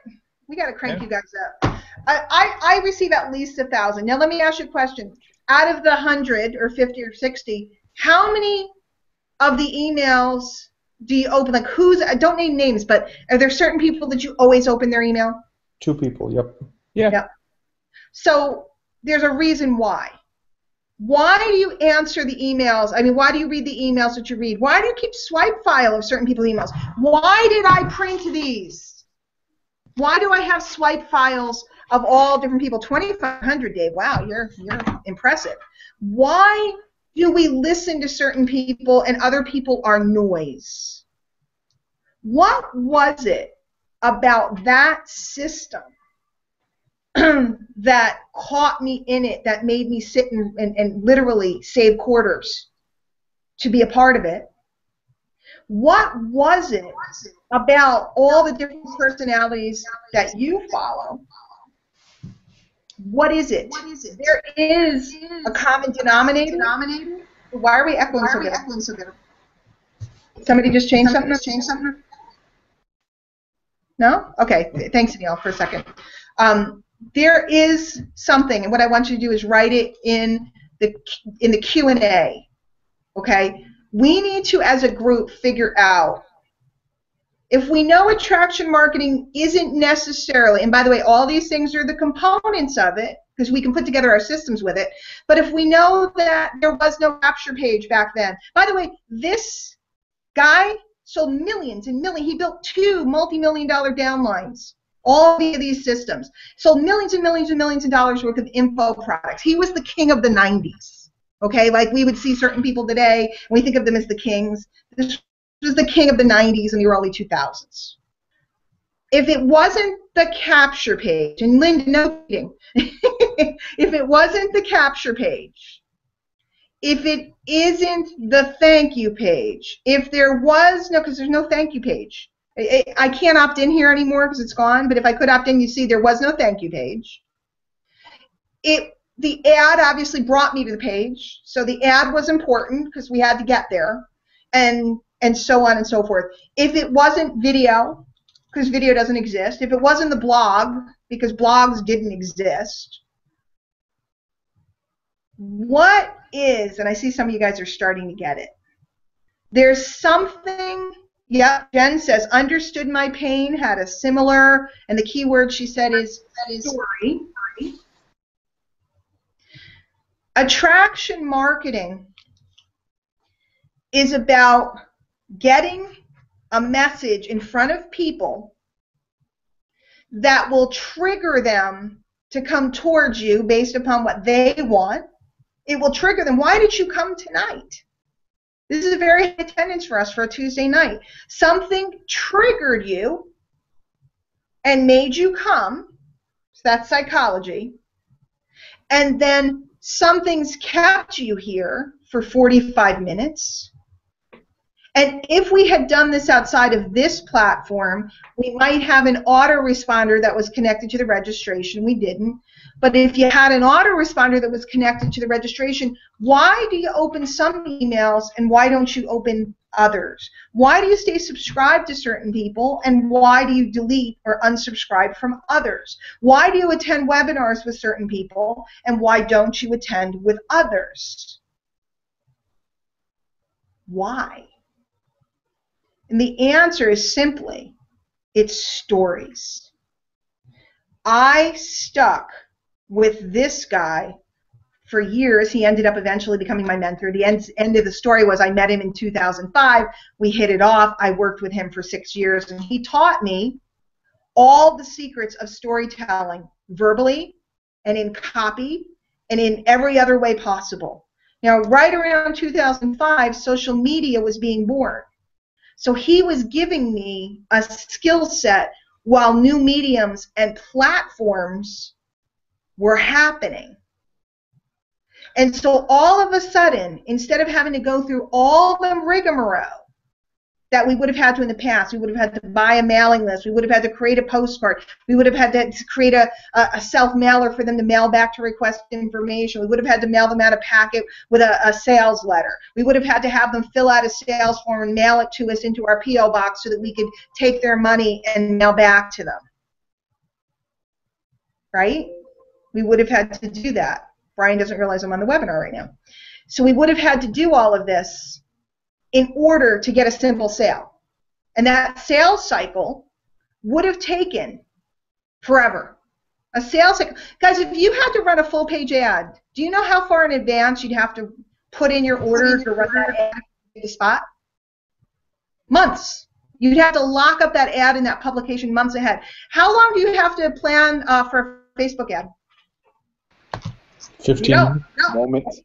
We got to crank you guys up. I receive at least 1,000. Now let me ask you a question. Out of the 100 or 50 or 60, how many of the emails do you open? Like don't name names, but are there certain people that you always open their email? 2 people, yep. Yeah. Yep. So there's a reason why. Why do you answer the emails? I mean, why do you read the emails that you read? Why do you keep swipe file of certain people's emails? Why did I print these? Why do I have swipe files of all different people? 2,500, Dave. Wow, you're impressive. Why do we listen to certain people and other people are noise? What was it about that system that caught me in it, that made me sit and literally save quarters to be a part of it? What was it about all the different personalities that you follow? What is it? There is a common denominator. Why are we echoing so good? Somebody just changed something? No? Okay. Thanks, Neil, for a second. There is something, and what I want you to do is write it in the Q&A. Okay? We need to, as a group, figure out if we know attraction marketing isn't necessarily, and by the way, all these things are the components of it, because we can put together our systems with it, but if we know that there was no capture page back then. By the way, this guy sold millions and millions. He built 2 multi-million-dollar downlines, all via these systems. Sold millions and millions and millions of dollars worth of info products. He was the king of the 90s. Okay, like we would see certain people today, and we think of them as the kings. This was the king of the 90s and the early 2000s. If it wasn't the capture page, and Linda, no kidding, if it wasn't the capture page, if it isn't the thank you page, if there was no, because there's no thank you page. I can't opt in here anymore because it's gone, but if I could opt in, you see there was no thank you page. The ad obviously brought me to the page, so the ad was important because we had to get there, and so on and so forth. If it wasn't video, because video doesn't exist, if it wasn't the blog, because blogs didn't exist, what is, and I see some of you guys are starting to get it, there's something, yeah, Jen says, understood my pain, had a similar, and the key word she said is story. Attraction marketing is about getting a message in front of people that will trigger them to come towards you based upon what they want. It will trigger them. Why did you come tonight? This is a very high attendance for us for a Tuesday night. Something triggered you and made you come. So that's psychology. And then something's kept you here for 45 minutes. And if we had done this outside of this platform, we might have an autoresponder that was connected to the registration. We didn't. But if you had an autoresponder that was connected to the registration, why do you open some emails and why don't you open others? Why do you stay subscribed to certain people and why do you delete or unsubscribe from others? Why do you attend webinars with certain people and why don't you attend with others? Why? And the answer is simply, it's stories. I stuck with this guy for years. He ended up eventually becoming my mentor. The end of the story was I met him in 2005. We hit it off. I worked with him for 6 years, and he taught me all the secrets of storytelling, verbally and in copy and in every other way possible. Now, right around 2005, social media was being born. So he was giving me a skill set while new mediums and platforms were happening. And so all of a sudden, instead of having to go through all the rigmarole that we would have had to in the past, we would have had to buy a mailing list, we would have had to create a postcard, we would have had to create a self-mailer for them to mail back to request information, we would have had to mail them out a packet with a sales letter, we would have had to have them fill out a sales form and mail it to us into our P.O. box so that we could take their money and mail back to them. Right? We would have had to do that. Brian doesn't realize I'm on the webinar right now. So we would have had to do all of this in order to get a simple sale. And that sales cycle would have taken forever. A sales cycle. Guys, if you had to run a full-page ad, do you know how far in advance you'd have to put in your order to run that ad in the spot? Months. You'd have to lock up that ad in that publication months ahead. How long do you have to plan for a Facebook ad? 15 No. Moments.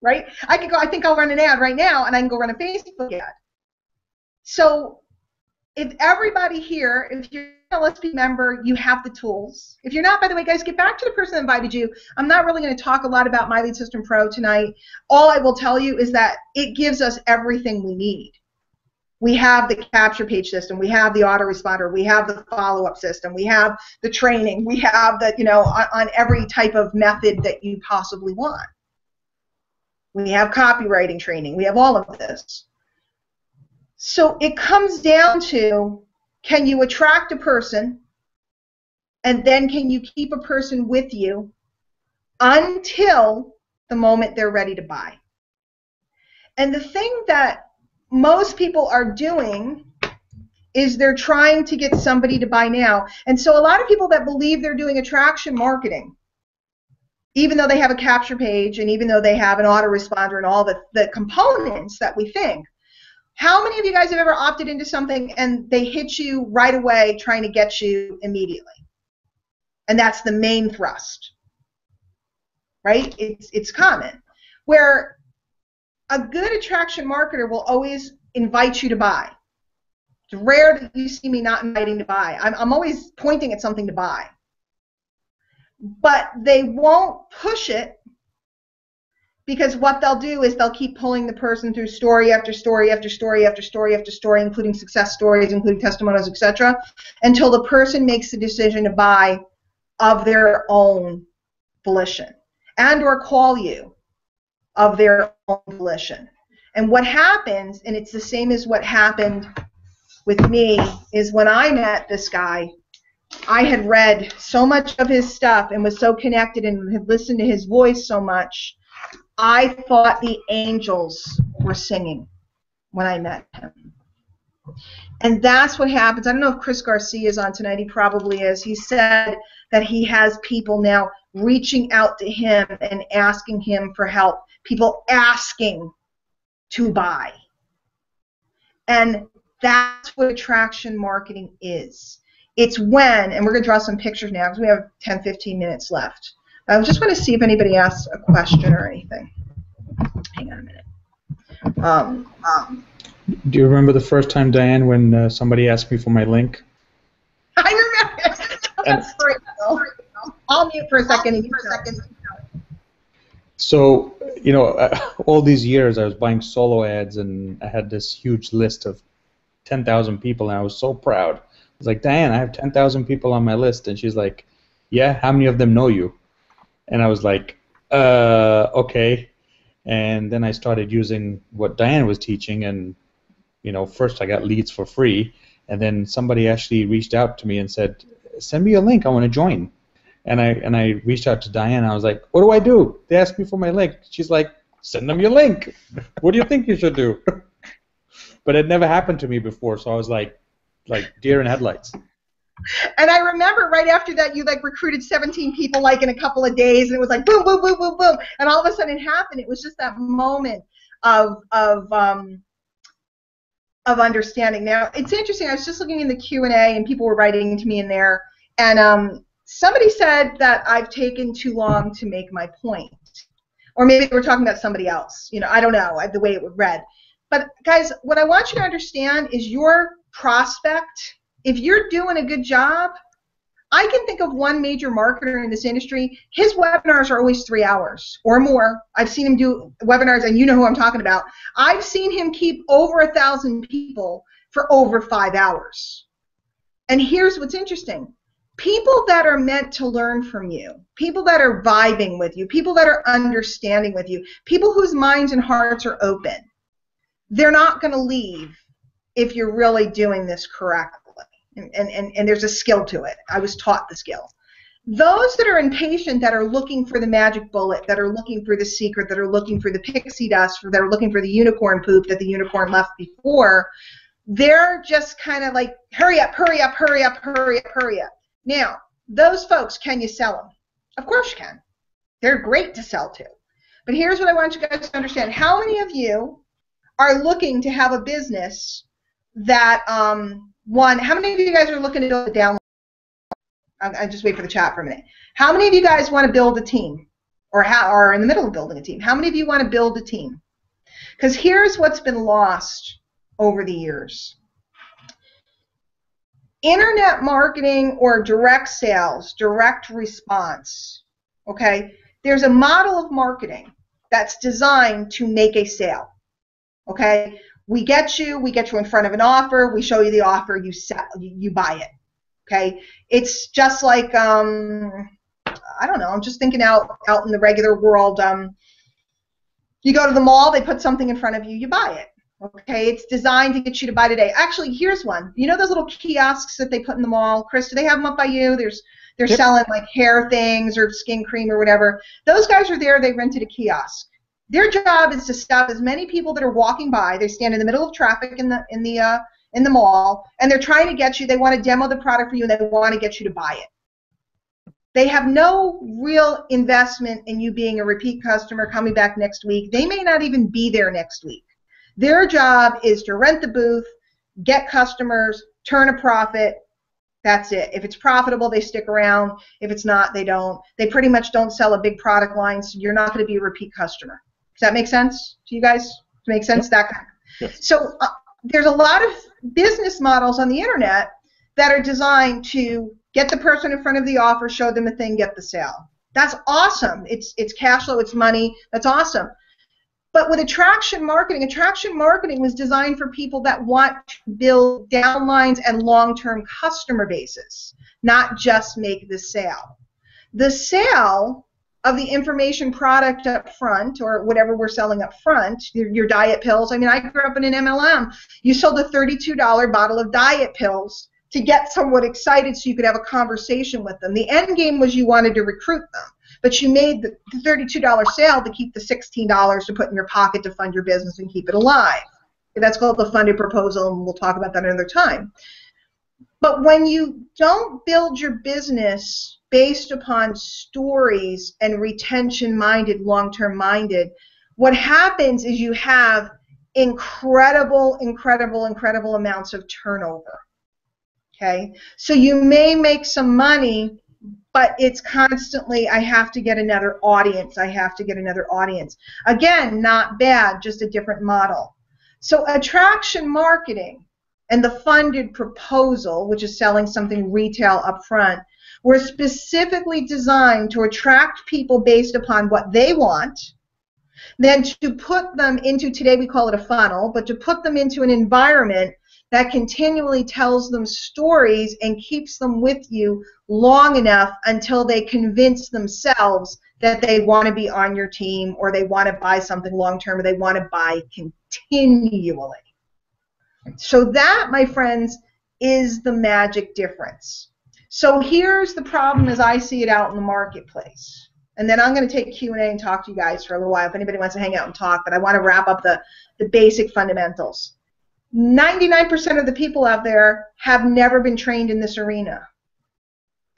Right? I could go, I think I'll run an ad right now, and I can go run a Facebook ad. So if everybody here, if you're an LSP member, you have the tools. If you're not, by the way, guys, get back to the person that invited you. I'm not really going to talk a lot about My Lead System Pro tonight. All I will tell you is that it gives us everything we need. We have the capture page system. We have the autoresponder. We have the follow-up system. We have the training. We have the, on every type of method that you possibly want. We have copywriting training. We have all of this. So it comes down to, can you attract a person, and then can you keep a person with you until the moment they're ready to buy? And the thing that most people are doing is they're trying to get somebody to buy now. And so a lot of people that believe they're doing attraction marketing, even though they have a capture page and even though they have an autoresponder and all the components that we think, how many of you guys have ever opted into something and they hit you right away trying to get you immediately? And that's the main thrust, right? It's common. Where a good attraction marketer will always invite you to buy. It's rare that you see me not inviting to buy. I'm always pointing at something to buy. But they won't push it, because what they'll do is they'll keep pulling the person through story after story after story after story after story, including success stories, including testimonials, etc., until the person makes the decision to buy of their own volition and or call you of their own volition. And what happens, and it's the same as what happened with me, is when I met this guy, I had read so much of his stuff and was so connected and had listened to his voice so much, I thought the angels were singing when I met him. And that's what happens. I don't know if Chris Garcia is on tonight. He probably is. He said that he has people now reaching out to him and asking him for help. People asking to buy. And that's what attraction marketing is. It's when, and we're going to draw some pictures now because we have 10, 15 minutes left. I just want to see if anybody asks a question or anything. Hang on a minute. Do you remember the first time, Diane, when somebody asked me for my link? I remember. That's great. I'll mute for a second. So, all these years I was buying solo ads, and I had this huge list of 10,000 people, and I was so proud. I was like, Diane, I have 10,000 people on my list. And she's like, yeah, how many of them know you? And I was like, okay. And then I started using what Diane was teaching, and first I got leads for free, and then somebody actually reached out to me and said, send me a link, I want to join. And I reached out to Diane, and I was like, what do I do? They asked me for my link. She's like, send them your link. What do you think you should do? But it never happened to me before, so I was like deer in headlights. And I remember right after that, you recruited 17 people in a couple of days, and it was like boom, boom, boom, boom, boom, and all of a sudden it happened. It was just that moment of understanding. Now it's interesting. I was just looking in the Q&A, and people were writing to me in there, and somebody said that I've taken too long to make my point, or maybe they were talking about somebody else. I don't know the way it was read. But guys, what I want you to understand is your prospect. If you're doing a good job, I can think of one major marketer in this industry. His webinars are always 3 hours or more. I've seen him do webinars, and you know who I'm talking about. I've seen him keep over 1,000 people for over 5 hours. And here's what's interesting. People that are meant to learn from you, people that are vibing with you, people that are understanding with you, people whose minds and hearts are open, they're not going to leave if you're really doing this correctly. And there's a skill to it. I was taught the skill. Those that are impatient, that are looking for the magic bullet, that are looking for the secret, that are looking for the pixie dust, that are looking for the unicorn poop that the unicorn left before, they're just kind of like, hurry up, hurry up, hurry up, hurry up, hurry up. Now, those folks, can you sell them? Of course you can. They're great to sell to. But here's what I want you guys to understand. How many of you are looking to have a business that, how many of you guys are looking to build a downline? I'll just wait for the chat for a minute. How many of you guys want to build a team, or are in the middle of building a team? How many of you want to build a team? Because here's what's been lost over the years. Internet marketing or direct sales, direct response, okay? There's a model of marketing that's designed to make a sale, okay? We get you in front of an offer, we show you the offer, you buy it, okay? It's just like, I don't know, I'm just thinking out in the regular world, you go to the mall, they put something in front of you, you buy it. Okay, it's designed to get you to buy today. Actually, here's one. You know those little kiosks that they put in the mall? Chris, do they have them up by you? They're Yep. selling like hair things or skin cream or whatever. Those guys are there. They rented a kiosk. Their job is to stop as many people that are walking by. They stand in the middle of traffic in the mall, and they're trying to get you. They want to demo the product for you, and they want to get you to buy it. They have no real investment in you being a repeat customer, coming back next week. They may not even be there next week. Their job is to rent the booth, get customers, turn a profit. That's it. If it's profitable, they stick around. If it's not, they don't. They pretty much don't sell a big product line, so you're not going to be a repeat customer. Does that make sense to you guys? Does it make sense? Yep. That kind of. Yes. So there's a lot of business models on the internet that are designed to get the person in front of the offer, show them a thing, get the sale. That's awesome. It's cash flow, it's money. That's awesome. But with attraction marketing was designed for people that want to build downlines and long-term customer bases, not just make the sale. The sale of the information product up front, or whatever we're selling up front, your diet pills. I mean, I grew up in an MLM. You sold a $32 bottle of diet pills to get someone excited so you could have a conversation with them. The end game was you wanted to recruit them. But you made the $32 sale to keep the $16 to put in your pocket to fund your business and keep it alive. That's called the funded proposal, and we'll talk about that another time. But when you don't build your business based upon stories and retention-minded, long-term minded, what happens is you have incredible amounts of turnover. Okay? So you may make some money, but it's constantly, I have to get another audience, I have to get another audience. Again, not bad, just a different model. So attraction marketing and the funded proposal, which is selling something retail up front, were specifically designed to attract people based upon what they want, then to put them into, today we call it a funnel, but to put them into an environment that continually tells them stories and keeps them with you long enough until they convince themselves that they want to be on your team, or they want to buy something long term, or they want to buy continually. So that, my friends, is the magic difference. So here's the problem as I see it out in the marketplace. And then I'm going to take Q&A and talk to you guys for a little while if anybody wants to hang out and talk, but I want to wrap up the basic fundamentals. 99% of the people out there have never been trained in this arena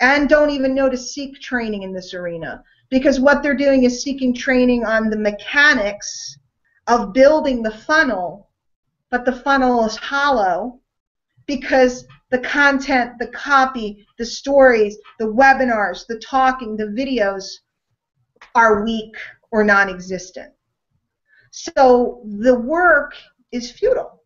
and don't even know to seek training in this arena, because what they're doing is seeking training on the mechanics of building the funnel, but the funnel is hollow because the content, the copy, the stories, the webinars, the talking, the videos are weak or non-existent. So the work is futile,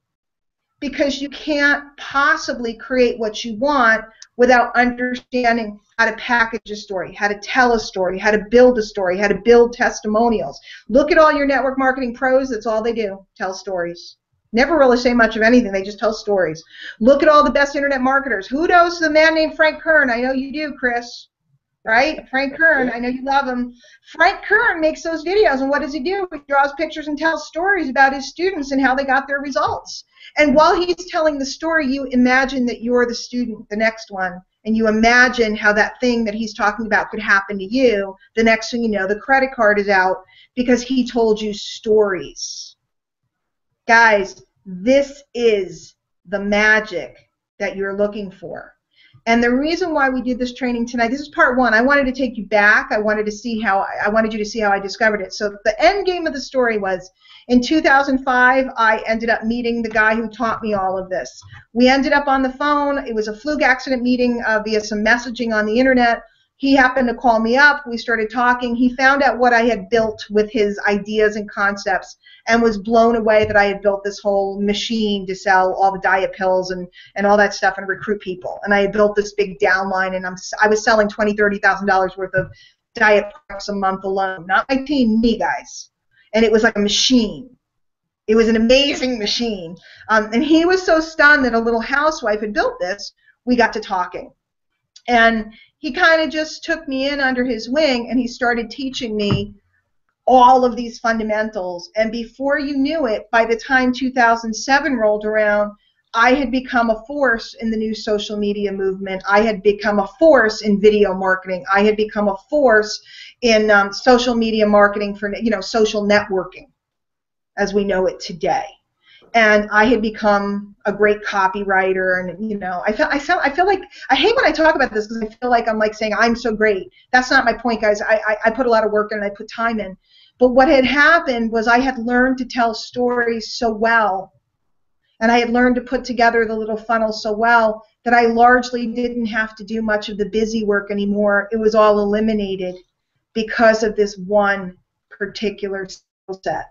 because you can't possibly create what you want without understanding how to package a story, how to tell a story, how to build a story, how to build testimonials. Look at all your network marketing pros, that's all they do, tell stories. Never really say much of anything, they just tell stories. Look at all the best internet marketers. Who knows the man named Frank Kern? I know you do, Chris. Right? Frank Kern, I know you love him. Frank Kern makes those videos, and what does he do? He draws pictures and tells stories about his students and how they got their results. And while he's telling the story, you imagine that you're the student, the next one, and you imagine how that thing that he's talking about could happen to you. The next thing you know, the credit card is out because he told you stories. Guys, this is the magic that you're looking for. And the reason why we did this training tonight, this is part one. I wanted to take you back. I wanted you to see how I discovered it. So the end game of the story was in 2005, I ended up meeting the guy who taught me all of this. We ended up on the phone. It was a fluke accident meeting via some messaging on the internet. He happened to call me up. We started talking. He found out what I had built with his ideas and concepts and was blown away that I had built this whole machine to sell all the diet pills and all that stuff and recruit people. And I had built this big downline, and I was selling $20,000, $30,000 worth of diet products a month alone. Not my team, me, guys. And it was like a machine. It was an amazing machine. And he was so stunned that a little housewife had built this, we got to talking. And he kind of just took me in under his wing, and he started teaching me all of these fundamentals. And before you knew it, by the time 2007 rolled around, I had become a force in the new social media movement. I had become a force in video marketing. I had become a force in social media marketing for, social networking as we know it today. And I had become a great copywriter, and I feel like I hate when I talk about this because I feel like I'm like saying I'm so great. That's not my point, guys. I put a lot of work in and I put time in. But what had happened was I had learned to tell stories so well, and I had learned to put together the little funnel so well that I largely didn't have to do much of the busy work anymore. It was all eliminated because of this one particular skill set.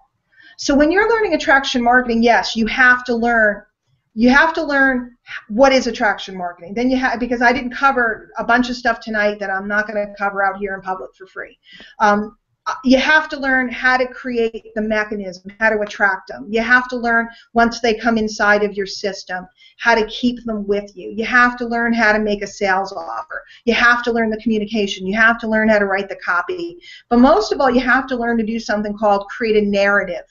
So when you're learning attraction marketing, yes, you have to learn what is attraction marketing. Then because I didn't cover a bunch of stuff tonight that I'm not going to cover out here in public for free. You have to learn how to create the mechanism, how to attract them. You have to learn, once they come inside of your system, how to keep them with you. You have to learn how to make a sales offer. You have to learn the communication. You have to learn how to write the copy. But most of all, you have to learn to do something called create a narrative.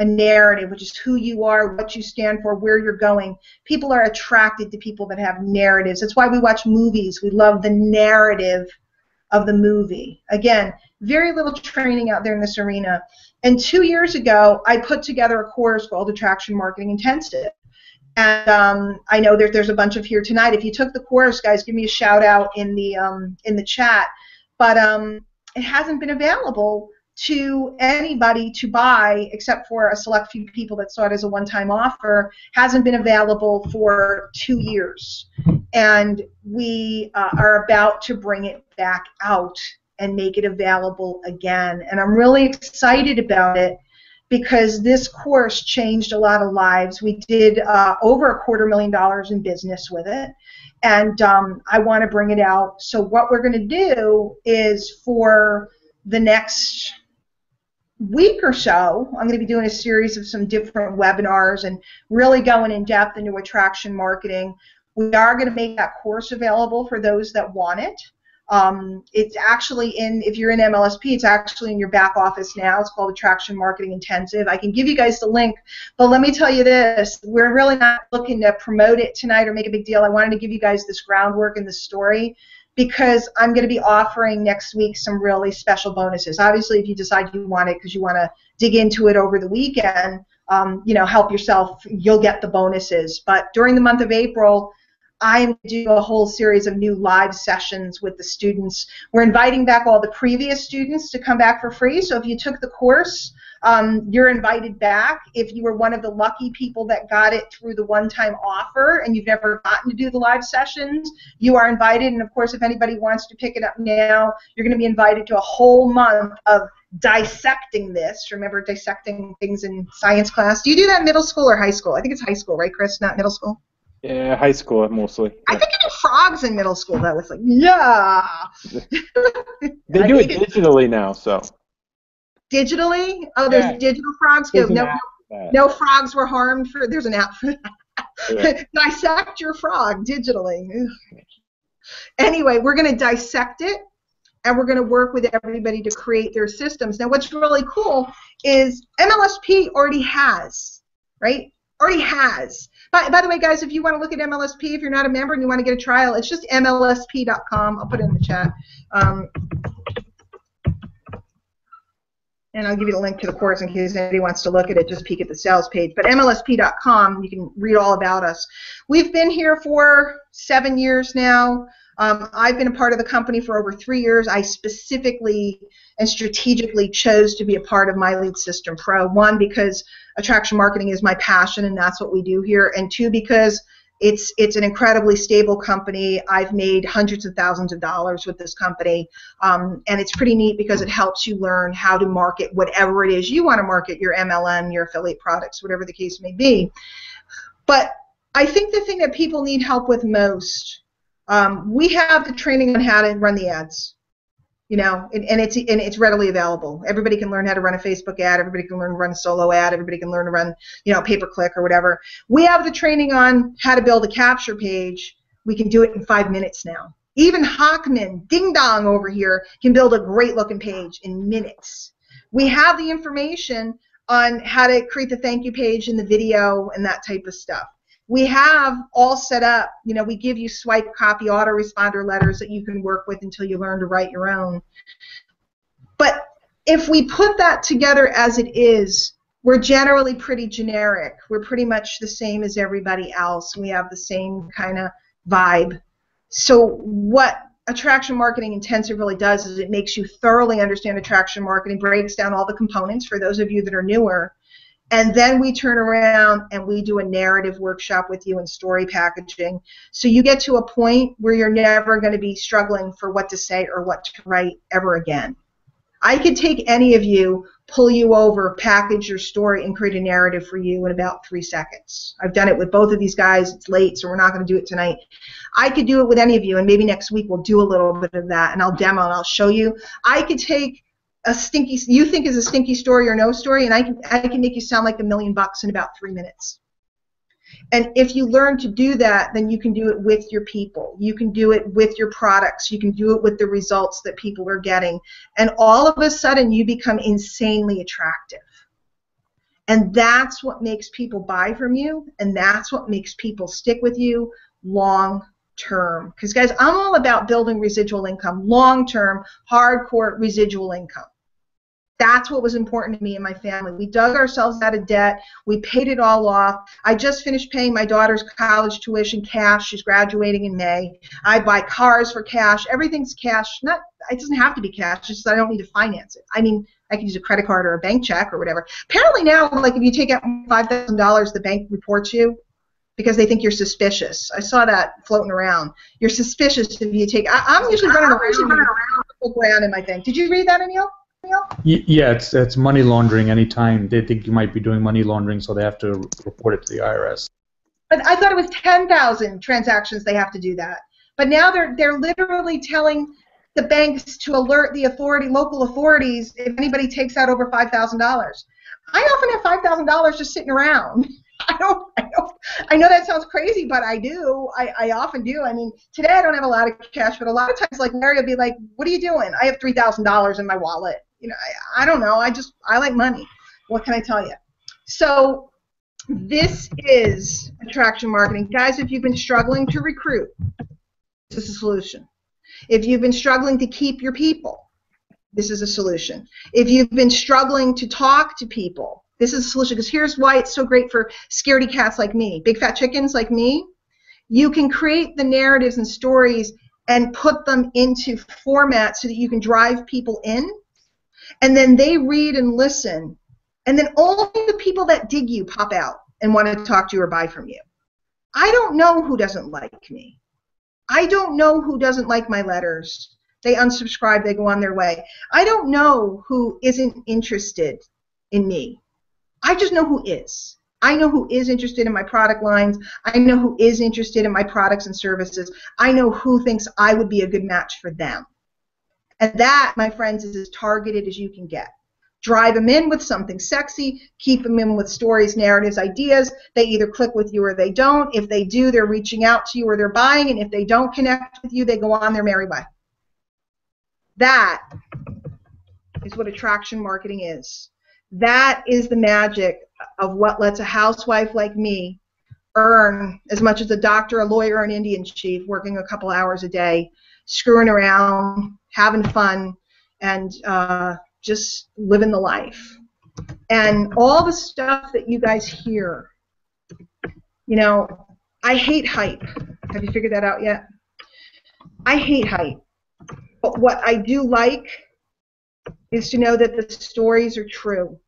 A narrative, which is who you are, what you stand for, where you're going. People are attracted to people that have narratives. That's why we watch movies. We love the narrative of the movie. Again, very little training out there in this arena. And 2 years ago, I put together a course called Attraction Marketing Intensive. And I know there's a bunch of here tonight. If you took the course, guys, give me a shout out in the chat. But it hasn't been available to anybody to buy, except for a select few people that saw it as a one-time offer. Hasn't been available for 2 years. And we are about to bring it back out and make it available again. And I'm really excited about it because this course changed a lot of lives. We did over $250,000 in business with it. And I want to bring it out. So what we're going to do is for the next week or so, I'm going to be doing a series of some different webinars and really going in depth into attraction marketing. We are going to make that course available for those that want it. It's actually if you're in MLSP, it's actually in your back office now. It's called Attraction Marketing Intensive. I can give you guys the link, but let me tell you this, we're really not looking to promote it tonight or make a big deal. I wanted to give you guys this groundwork and this story, because I'm going to be offering next week some really special bonuses. Obviously, if you decide you want it because you want to dig into it over the weekend, help yourself, you'll get the bonuses. But during the month of April, I'm going to do a whole series of new live sessions with the students. We're inviting back all the previous students to come back for free. So if you took the course, you're invited back. If you were one of the lucky people that got it through the one-time offer and you've never gotten to do the live sessions, you are invited. And of course, if anybody wants to pick it up now, you're going to be invited to a whole month of dissecting this. Remember dissecting things in science class? Do you do that in middle school or high school? I think it's high school, right, Chris? Not middle school? Yeah, high school mostly. I think I did frogs in middle school, though. It's like, yeah. They do it digitally now, so. Digitally? Oh, there's digital frogs? No frogs were harmed. There's an app for that. Yeah. Dissect your frog digitally. Anyway, we're going to dissect it, and we're going to work with everybody to create their systems. Now, what's really cool is MLSP already has, right? Already has. By the way, guys, if you want to look at MLSP, if you're not a member and you want to get a trial, it's just MLSP.com. I'll put it in the chat. and I'll give you the link to the course in case anybody wants to look at it, just peek at the sales page. But MLSP.com, you can read all about us. We've been here for 7 years now. I've been a part of the company for over 3 years. I specifically and strategically chose to be a part of My Lead System Pro. 1, because attraction marketing is my passion, and that's what we do here. And 2, because it's an incredibly stable company. I've made hundreds of thousands of dollars with this company, and it's pretty neat because it helps you learn how to market whatever it is you want to market, your MLM, your affiliate products, whatever the case may be. But I think the thing that people need help with most, we have the training on how to run the ads. And it's readily available. Everybody can learn how to run a Facebook ad. Everybody can learn to run a solo ad. Everybody can learn to run, pay-per-click or whatever. We have the training on how to build a capture page. We can do it in 5 minutes now. Even Hochman, ding dong over here, can build a great-looking page in minutes. We have the information on how to create the thank you page and the video and that type of stuff. We have all set up, we give you swipe copy autoresponder letters that you can work with until you learn to write your own. But if we put that together as it is, we're generally pretty generic. We're pretty much the same as everybody else. We have the same kind of vibe. So what Attraction Marketing Intensive really does is it makes you thoroughly understand attraction marketing, breaks down all the components for those of you that are newer. And then we turn around and we do a narrative workshop with you in story packaging. So you get to a point where you're never going to be struggling for what to say or what to write ever again. I could take any of you, pull you over, package your story, and create a narrative for you in about 3 seconds. I've done it with both of these guys. It's late, so we're not going to do it tonight. I could do it with any of you, and maybe next week we'll do a little bit of that, and I'll demo and I'll show you. I could take you think is a stinky story or no story, and I can make you sound like $1 million in about 3 minutes. And if you learn to do that, then you can do it with your people. You can do it with your products. You can do it with the results that people are getting. And all of a sudden, you become insanely attractive. And that's what makes people buy from you, and that's what makes people stick with you long term. Because, guys, I'm all about building residual income, long-term, hardcore residual income. That's what was important to me and my family. We dug ourselves out of debt. We paid it all off. I just finished paying my daughter's college tuition cash. She's graduating in May. I buy cars for cash. Everything's cash. It doesn't have to be cash. It's just I don't need to finance it. I mean, I can use a credit card or a bank check or whatever. Apparently now, like if you take out $5,000, the bank reports you because they think you're suspicious. I saw that floating around. You're suspicious if you take. I'm usually running around in my bank. Did you read that, Anil? Yeah, it's money laundering anytime they think you might be doing money laundering, so they have to report it to the IRS. But I thought it was 10,000 transactions they have to do that. But now they're literally telling the banks to alert the local authorities if anybody takes out over $5,000. I often have $5,000 just sitting around. I know that sounds crazy, but I do. I often do. I mean, today I don't have a lot of cash, but a lot of times, like Larry will be like, "What are you doing?" I have $3,000 in my wallet. I don't know. I like money. What can I tell you? So this is attraction marketing, guys. If you've been struggling to recruit, this is a solution. If you've been struggling to keep your people, this is a solution. If you've been struggling to talk to people, this is a solution, because here's why it's so great for scaredy cats like me, big fat chickens like me. You can create the narratives and stories and put them into formats so that you can drive people in, and then they read and listen, and then only the people that dig you pop out and want to talk to you or buy from you. I don't know who doesn't like me. I don't know who doesn't like my letters. They unsubscribe, they go on their way. I don't know who isn't interested in me. I just know who is. I know who is interested in my product lines. I know who is interested in my products and services. I know who thinks I would be a good match for them. And that, my friends, is as targeted as you can get. Drive them in with something sexy. Keep them in with stories, narratives, ideas. They either click with you or they don't. If they do, they're reaching out to you or they're buying. And if they don't connect with you, they go on their merry way. That is what attraction marketing is. That is the magic of what lets a housewife like me earn as much as a doctor, a lawyer, an Indian chief, working a couple hours a day, screwing around, having fun, and just living the life. And all the stuff that you guys hear, you know, I hate hype. Have you figured that out yet? I hate hype. But what I do like is to know that the stories are true,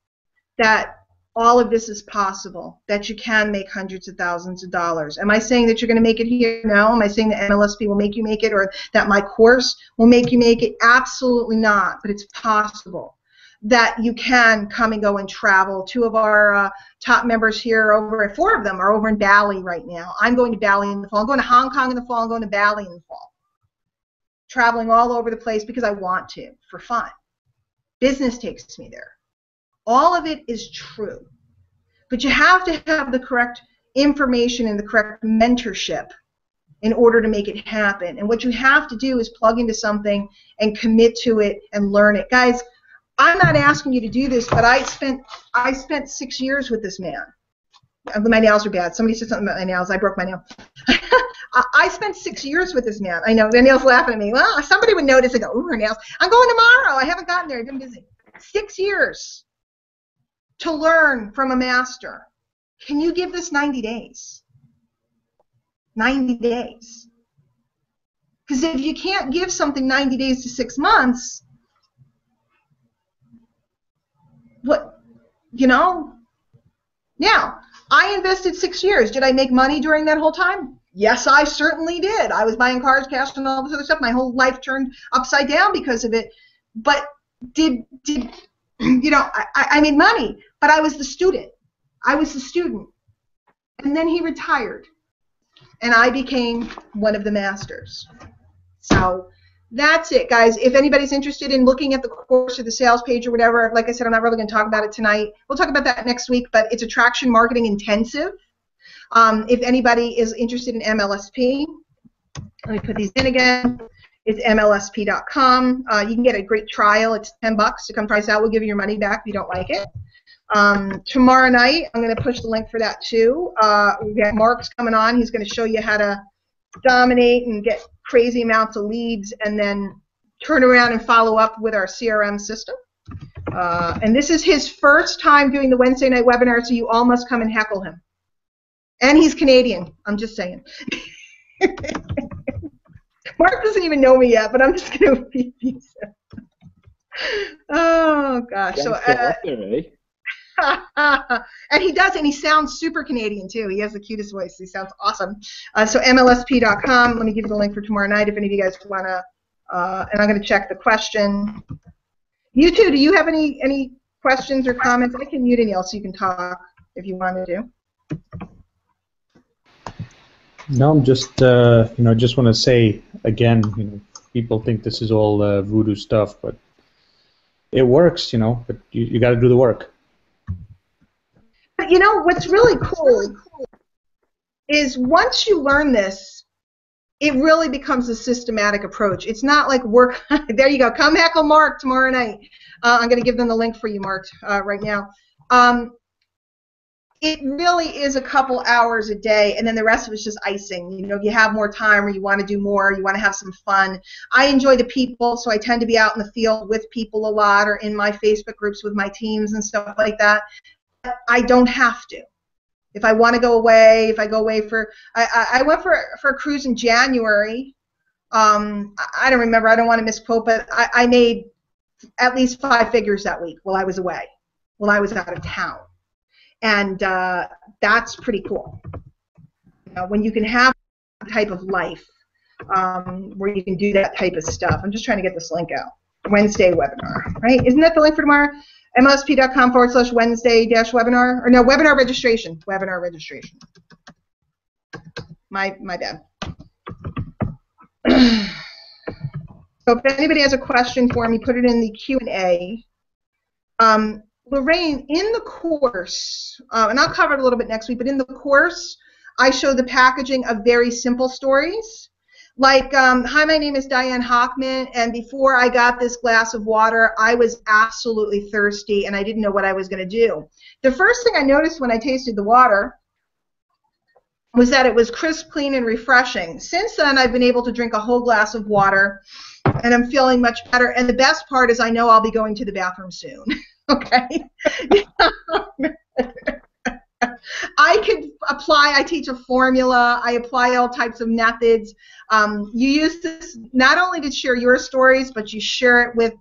that all of this is possible, that you can make hundreds of thousands of dollars. Am I saying that you're going to make it here? No. Am I saying that MLSP will make you make it, or that my course will make you make it? Absolutely not, but it's possible that you can come and go and travel. Two of our top members here, four of them are over in Bali right now. I'm going to Bali in the fall. I'm going to Hong Kong in the fall. I'm going to Bali in the fall. Traveling all over the place because I want to, for fun. Business takes me there. All of it is true. But you have to have the correct information and the correct mentorship in order to make it happen. And what you have to do is plug into something and commit to it and learn it. Guys, I'm not asking you to do this, but I spent 6 years with this man. My nails are bad. Somebody said something about my nails. I broke my nail. I spent 6 years with this man. I know, Danielle's laughing at me. Well, somebody would notice and go, ooh, her nails. I'm going tomorrow. I haven't gotten there. I've been busy. 6 years to learn from a master. Can you give this 90 days? 90 days. Because if you can't give something 90 days to 6 months, what, you know? Now, I invested 6 years. Did I make money during that whole time? Yes, I certainly did. I was buying cars, cash, and all this other stuff. My whole life turned upside down because of it. But did you know, I made money, but I was the student. I was the student. And then he retired, and I became one of the masters. So that's it, guys. If anybody's interested in looking at the course or the sales page or whatever, like I said, I'm not really going to talk about it tonight. We'll talk about that next week, but it's attraction marketing intensive. If anybody is interested in MLSP, let me put these in again. It's MLSP.com. You can get a great trial. It's $10 to come try us out. We'll give you your money back if you don't like it. Tomorrow night, I'm going to push the link for that too. We got Mark's coming on. He's going to show you how to dominate and get crazy amounts of leads and then turn around and follow up with our CRM system. And this is his first time doing the Wednesday night webinar, so you all must come and heckle him. And he's Canadian. I'm just saying. Mark doesn't even know me yet, but I'm just going to repeat these. Oh, gosh. So, and he does, and he sounds super Canadian, too. He has the cutest voice. He sounds awesome. So MLSP.com. Let me give you the link for tomorrow night if any of you guys want to. And I'm going to check the question. You two, do you have any questions or comments? I can mute Danielle so you can talk if you want to. No, I'm just just want to say again, people think this is all voodoo stuff, but it works, but you got to do the work. But what's really cool is once you learn this, it really becomes a systematic approach. It's not like work. There you go. Come heckle Mark tomorrow night. I'm going to give them the link for you, Mark, right now. It really is a couple hours a day, and then the rest of it's just icing. If you have more time or you want to do more, you want to have some fun. I enjoy the people, so I tend to be out in the field with people a lot or in my Facebook groups with my teams and stuff like that. But I don't have to. If I want to go away, if I go away I went for a cruise in January. I don't remember. I don't want to misquote, but I made at least 5 figures that week while I was away, while I was out of town. And that's pretty cool. When you can have that type of life where you can do that type of stuff. I'm just trying to get this link out. Wednesday webinar, right? Isn't that the link for tomorrow? MLSP.com/Wednesday-webinar. Or no, webinar registration. Webinar registration. My bad. So if anybody has a question for me, put it in the Q&A. Lorraine, in the course, and I'll cover it a little bit next week, but in the course, I show the packaging of very simple stories. Like, hi, my name is Diane Hochman, and before I got this glass of water, I was absolutely thirsty, and I didn't know what I was going to do. The first thing I noticed when I tasted the water was that it was crisp, clean, and refreshing. Since then, I've been able to drink a whole glass of water, and I'm feeling much better. And the best part is I know I'll be going to the bathroom soon. Okay? I could apply, I teach a formula, I apply all types of methods. You use this not only to share your stories, but you share it with,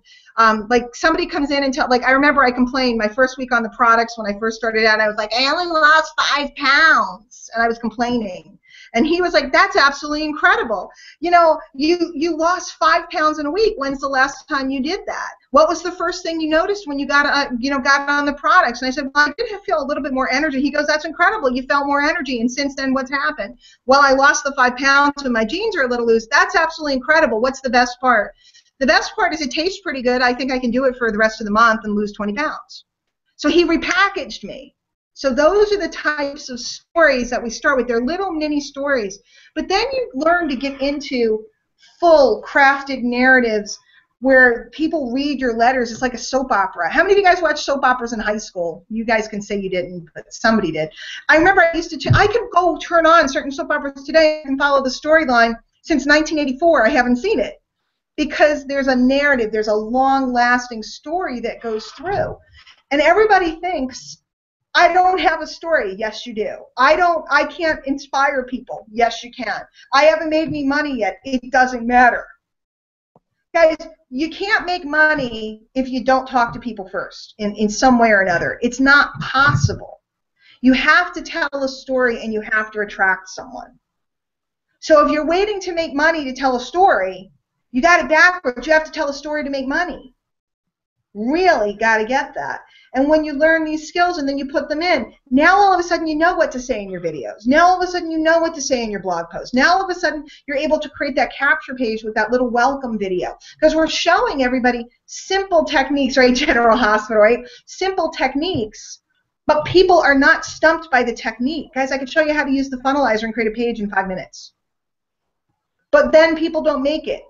like somebody comes in and like I remember I complained my first week on the products when I first started out, I was like, I only lost 5 pounds, and I was complaining. And he was like, that's absolutely incredible. You know, you lost 5 pounds in a week. When's the last time you did that? What was the first thing you noticed when you got on the products? And I said, well, I did feel a little bit more energy. He goes, that's incredible. You felt more energy. And since then, what's happened? Well, I lost the 5 pounds and my jeans are a little loose. That's absolutely incredible. What's the best part? The best part is it tastes pretty good. I think I can do it for the rest of the month and lose 20 pounds. So he repackaged me. So those are the types of stories that we start with. They're little mini stories. But then you learn to get into full crafted narratives where people read your letters. It's like a soap opera. How many of you guys watched soap operas in high school? You guys can say you didn't, but somebody did. I remember I could go turn on certain soap operas today and follow the storyline. Since 1984, I haven't seen it. Because there's a narrative, there's a long-lasting story that goes through. And everybody thinks, I don't have a story. Yes, you do. I can't inspire people. Yes, you can. I haven't made any money yet. It doesn't matter. Guys, you can't make money if you don't talk to people first in some way or another. It's not possible. You have to tell a story and you have to attract someone. So if you're waiting to make money to tell a story, you got it backwards. You have to tell a story to make money. Really got to get that. And when you learn these skills and then you put them in, now all of a sudden you know what to say in your videos. Now all of a sudden you know what to say in your blog post. Now all of a sudden you're able to create that capture page with that little welcome video. Because we're showing everybody simple techniques, right, General Hospital, right? Simple techniques, but people are not stumped by the technique. Guys, I could show you how to use the funnelizer and create a page in 5 minutes. But then people don't make it.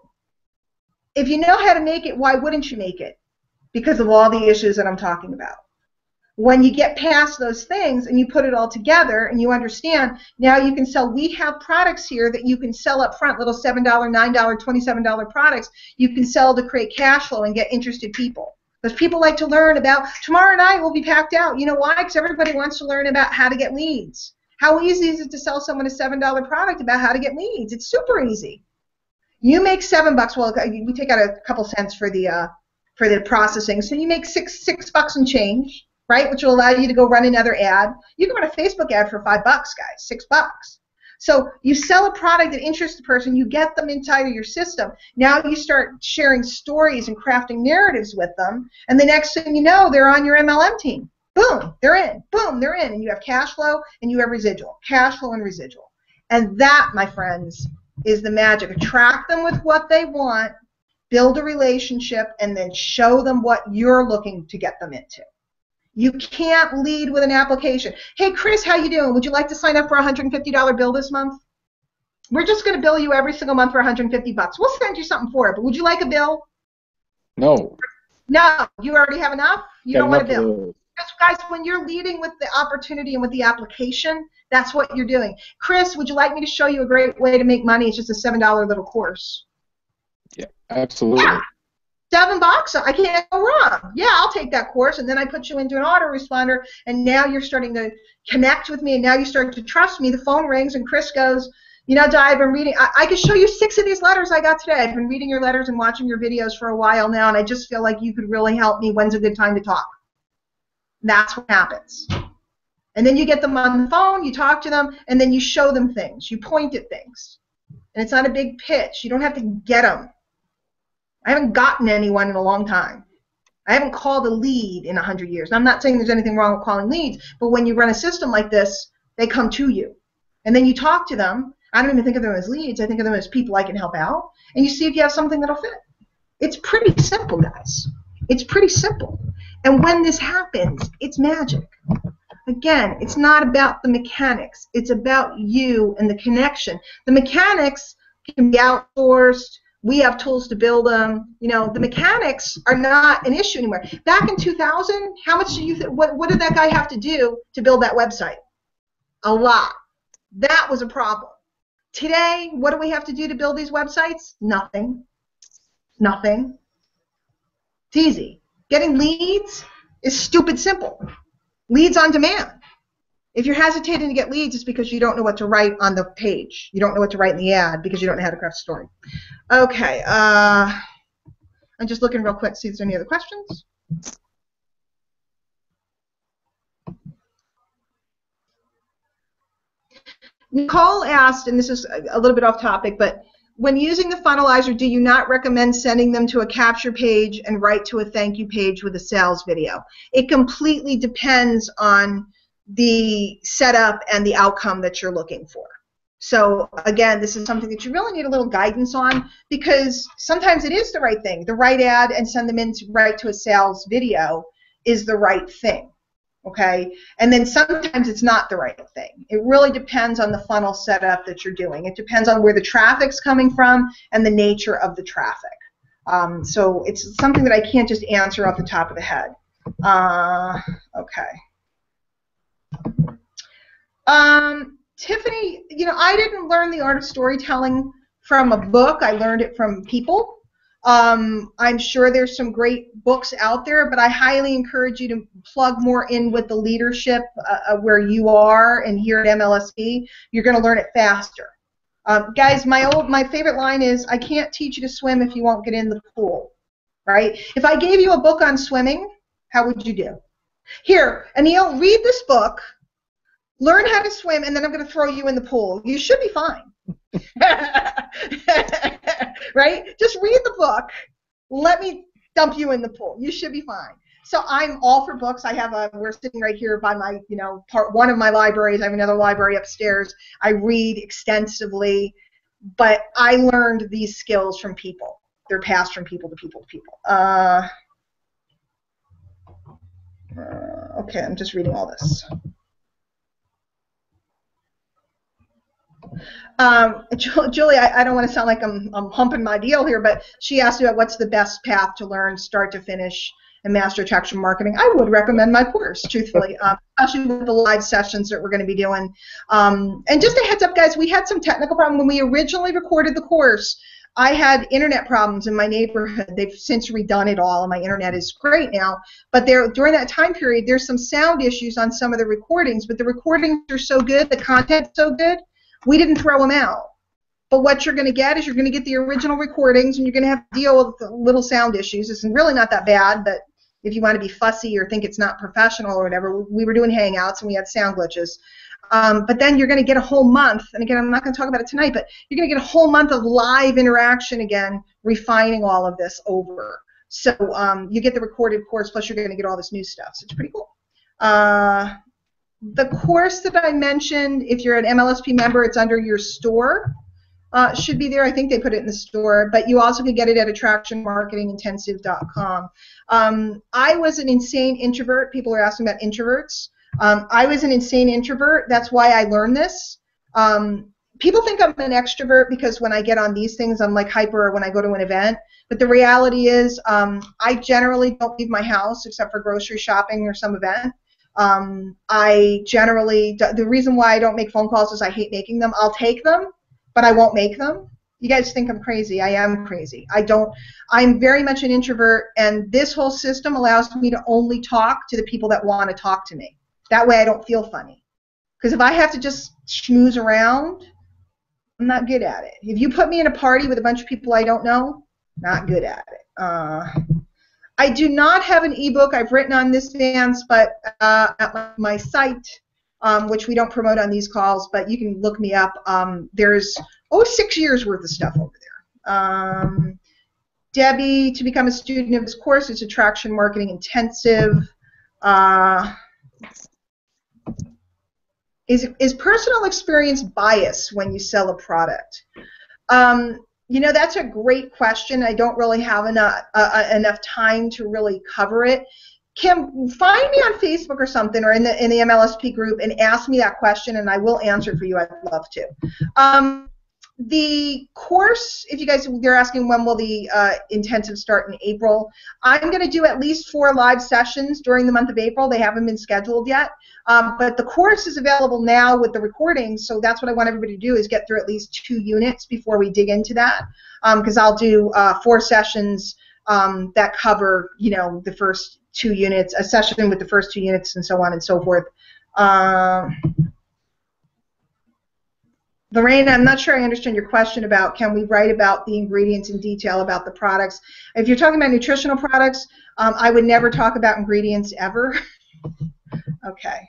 If you know how to make it, why wouldn't you make it? Because of all the issues that I'm talking about. When you get past those things and you put it all together and you understand, now you can sell. We have products here that you can sell up front, little $7, $9, $27 products you can sell to create cash flow and get interested people. Because people like to learn about, tomorrow night will be packed out. You know why? Because everybody wants to learn about how to get leads. How easy is it to sell someone a $7 product about how to get leads? It's super easy. You make $7. Well, we take out a couple cents for the processing, so you make six bucks and change, right? Which will allow you to go run another ad. You can run a Facebook ad for $5, guys, $6. So you sell a product that interests the person, you get them inside of your system. Now you start sharing stories and crafting narratives with them, and the next thing you know, they're on your MLM team. Boom, they're in. Boom, they're in, and you have cash flow and you have residual. Cash flow and residual. And that, my friends, is the magic. Attract them with what they want, build a relationship, and then show them what you're looking to get them into. You can't lead with an application. Hey, Chris, how you doing? Would you like to sign up for a $150 bill this month? We're just going to bill you every single month for $150. We'll send you something for it, but would you like a bill? No. No. You already have enough? You don't want a bill. That's Guys, when you're leading with the opportunity and with the application, that's what you're doing. Chris, would you like me to show you a great way to make money? It's just a $7 little course. Yeah, absolutely. Yeah. $7, I can't go wrong. Yeah, I'll take that course, and then I put you into an autoresponder, and now you're starting to connect with me, and now you start to trust me. The phone rings, and Chris goes, you know, Di, I've been reading. I can show you 6 of these letters I got today. I've been reading your letters and watching your videos for a while now, and I just feel like you could really help me. When's a good time to talk? That's what happens. And then you get them on the phone, you talk to them, and then you show them things. You point at things. And it's not a big pitch. You don't have to get them. I haven't gotten anyone in a long time. I haven't called a lead in 100 years. And I'm not saying there's anything wrong with calling leads, but when you run a system like this, they come to you. And then you talk to them. I don't even think of them as leads. I think of them as people I can help out. And you see if you have something that'll fit. It's pretty simple, guys. It's pretty simple. And when this happens, it's magic. Again, it's not about the mechanics. It's about you and the connection. The mechanics can be outsourced. We have tools to build them. You know, the mechanics are not an issue anymore. Back in 2000, how much do you what did that guy have to do to build that website? A lot. That was a problem. Today, what do we have to do to build these websites? Nothing. Nothing. It's easy. Getting leads is stupid simple. Leads on demand. If you're hesitating to get leads, it's because you don't know what to write on the page. You don't know what to write in the ad because you don't know how to craft a story. Okay. I'm just looking real quick to see if there's any other questions. Nicole asked, and this is a little bit off topic, but when using the funnelizer, do you not recommend sending them to a capture page and write to a thank you page with a sales video? It completely depends on the setup and the outcome that you're looking for. So again, this is something that you really need a little guidance on, because sometimes it is the right thing. The right ad and send them in to write to a sales video is the right thing. Okay, and then sometimes it's not the right thing. It really depends on the funnel setup that you're doing. It depends on where the traffic's coming from and the nature of the traffic. So it's something that I can't just answer off the top of the head. Okay. Tiffany, you know, I didn't learn the art of storytelling from a book. I learned it from people. I'm sure there's some great books out there, but I highly encourage you to plug more in with the leadership where you are, and here at MLSP, you're going to learn it faster. Guys, my favorite line is, I can't teach you to swim if you won't get in the pool, right? If I gave you a book on swimming, how would you do? Here, Anil, read this book, learn how to swim, and then I'm going to throw you in the pool. You should be fine. Right? Just read the book. Let me dump you in the pool. You should be fine. So I'm all for books. I have we're sitting right here by my, part one of my libraries. I have another library upstairs. I read extensively, but I learned these skills from people. They're passed from people to people to people. Okay, I'm just reading all this. Julie, I don't want to sound like I'm humping my deal here, but she asked about what's the best path to learn start to finish and master attraction marketing. I would recommend my course, truthfully, especially with the live sessions that we're going to be doing. And just a heads up, guys, we had some technical problem when we originally recorded the course. I had internet problems in my neighborhood. They've since redone it all, and my internet is great now. But during that time period, there's some sound issues on some of the recordings, but the recordings are so good, the content's so good, we didn't throw them out. But what you're going to get is you're going to get the original recordings, and you're going to have to deal with the little sound issues. It's really not that bad, but if you want to be fussy or think it's not professional or whatever, we were doing Hangouts, and we had sound glitches. But then you're going to get a whole month, and again, I'm not going to talk about it tonight, but you're going to get a whole month of live interaction again, refining all of this over. So you get the recorded course, plus you're going to get all this new stuff. So it's pretty cool. The course that I mentioned, if you're an MLSP member, it's under your store. Should be there. I think they put it in the store, but you also can get it at attractionmarketingintensive.com. I was an insane introvert. People are asking about introverts. I was an insane introvert. That's why I learned this. People think I'm an extrovert because when I get on these things, I'm like hyper when I go to an event. But the reality is I generally don't leave my house except for grocery shopping or some event. I generally, the reason why I don't make phone calls is I hate making them. I'll take them, but I won't make them. You guys think I'm crazy. I am crazy. I'm very much an introvert, and this whole system allows me to only talk to the people that want to talk to me. That way I don't feel funny. Because if I have to just schmooze around, I'm not good at it. If you put me in a party with a bunch of people I don't know, not good at it. I do not have an ebook I've written on this dance, but at my site, which we don't promote on these calls, but you can look me up. There's 6 years worth of stuff over there. Debbie, to become a student of this course, it's Attraction Marketing Intensive. Is personal experience bias when you sell a product? That's a great question. I don't really have enough time to really cover it. Kim, find me on Facebook or something, or in the MLSP group, and ask me that question, and I will answer it for you. I'd love to. the course, if you guys, they're asking when will the intensive start in April. I'm going to do at least 4 live sessions during the month of April. They haven't been scheduled yet. But the course is available now with the recordings, so that's what I want everybody to do, is get through at least 2 units before we dig into that. Because I'll do 4 sessions that cover, the first 2 units, a session with the first 2 units, and so on and so forth. Lorraine, I'm not sure I understand your question about can we write about the ingredients in detail about the products. If you're talking about nutritional products, I would never talk about ingredients ever. Okay.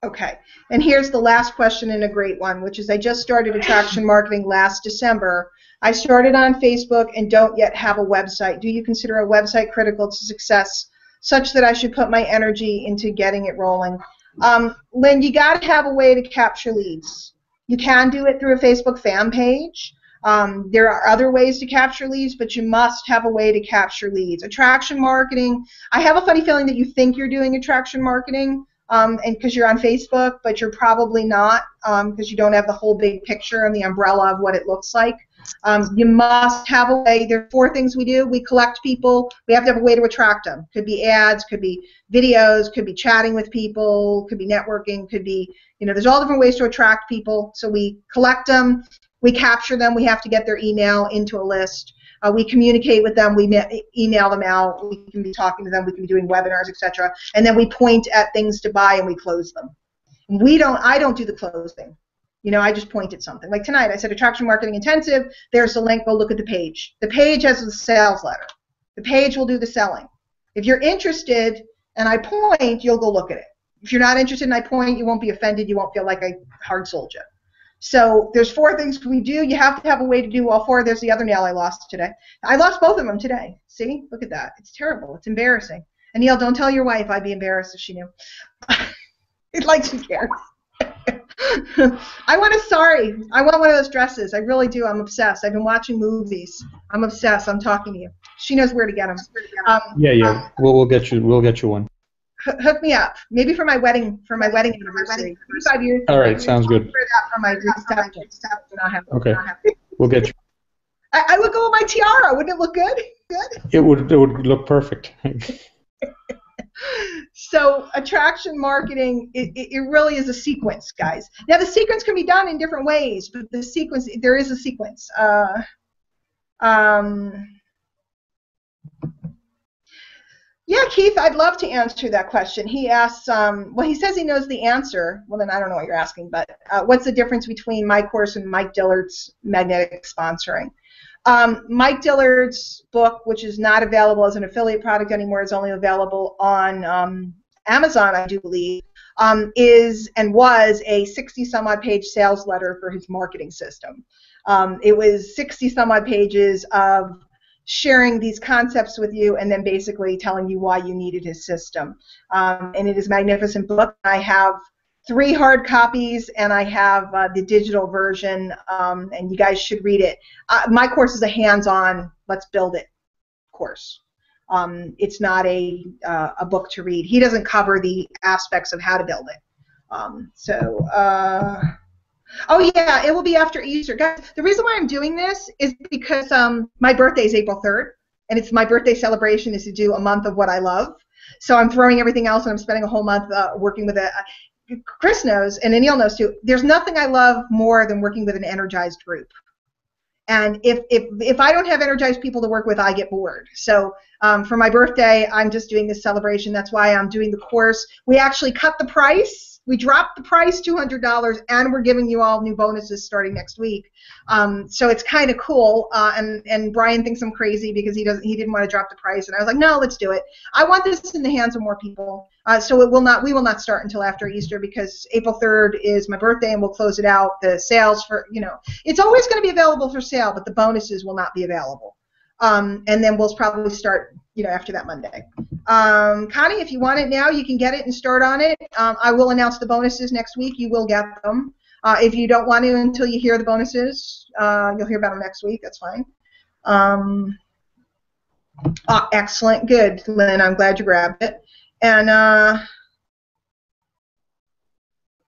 Okay, and here's the last question, and a great one, which is I just started attraction marketing last December. I started on Facebook and don't yet have a website. Do you consider a website critical to success such that I should put my energy into getting it rolling? Lynn, you got to have a way to capture leads. You can do it through a Facebook fan page. There are other ways to capture leads, but you must have a way to capture leads. Attraction marketing, I have a funny feeling that you think you're doing attraction marketing, and because you're on Facebook, but you're probably not, because you don't have the whole big picture and the umbrella of what it looks like. You must have a way. There are 4 things we do. We collect people. We have to have a way to attract them. Could be ads, could be videos, could be chatting with people, could be networking, could be, there's all different ways to attract people. So we collect them, we capture them, we have to get their email into a list. We communicate with them, we email them out, we can be talking to them, we can be doing webinars, etc. And then we point at things to buy and we close them. I don't do the closing. I just point at something. Like tonight, I said Attraction Marketing Intensive. There's a link. Go look at the page. The page has a sales letter. The page will do the selling. If you're interested and I point, you'll go look at it. If you're not interested and I point, you won't be offended. You won't feel like I hard sold you. So there's 4 things we do. You have to have a way to do all 4. There's the other nail I lost today. I lost both of them today. See? Look at that. It's terrible. It's embarrassing. And Neil, don't tell your wife. I'd be embarrassed if she knew. It's like she cares. I want a sari. I want one of those dresses. I really do. I'm obsessed. I've been watching movies. I'm obsessed. I'm talking to you. She knows where to get them. Yeah. We'll get you one. Hook me up. Maybe for my wedding anniversary. 5 years. All right. Sounds good. For my reception. Okay. We'll get you. I would go with my tiara. Wouldn't it look good? Good. It would look perfect. So attraction marketing, it really is a sequence, guys. Now the sequence can be done in different ways, but the sequence, there is a sequence. Yeah, Keith, I'd love to answer that question. He asks, well, he says he knows the answer. Well, then I don't know what you're asking, but what's the difference between my course and Mike Dillard's magnetic sponsoring? Mike Dillard's book, which is not available as an affiliate product anymore, is only available on Amazon, I do believe, is and was a 60-some-odd page sales letter for his marketing system. It was 60-some-odd pages of sharing these concepts with you and then basically telling you why you needed his system. And it is a magnificent book. I have 3 hard copies, and I have the digital version, and you guys should read it. My course is a hands-on, let's build it course. It's not a book to read. He doesn't cover the aspects of how to build it. Oh yeah, it will be after Easter. Guys, the reason why I'm doing this is because my birthday is April 3rd, and it's my birthday celebration is to do a month of what I love. So I'm throwing everything else, and I'm spending a whole month working with a Chris knows, and Anil knows too, there's nothing I love more than working with an energized group. And if I don't have energized people to work with, I get bored. So for my birthday, I'm just doing this celebration. That's why I'm doing the course. We actually cut the price. We dropped the price $200, and we're giving you all new bonuses starting next week. So it's kind of cool. And Brian thinks I'm crazy because he didn't want to drop the price, and I was like, no, let's do it. I want this in the hands of more people. So we will not start until after Easter because April 3rd is my birthday, and we'll close it out. The sales for it's always going to be available for sale, but the bonuses will not be available. And then we'll probably start after that Monday. Connie, if you want it now, you can get it and start on it. I will announce the bonuses next week. You will get them. If you don't want to until you hear the bonuses, you'll hear about them next week. That's fine. Excellent. Good, Lynn. I'm glad you grabbed it. And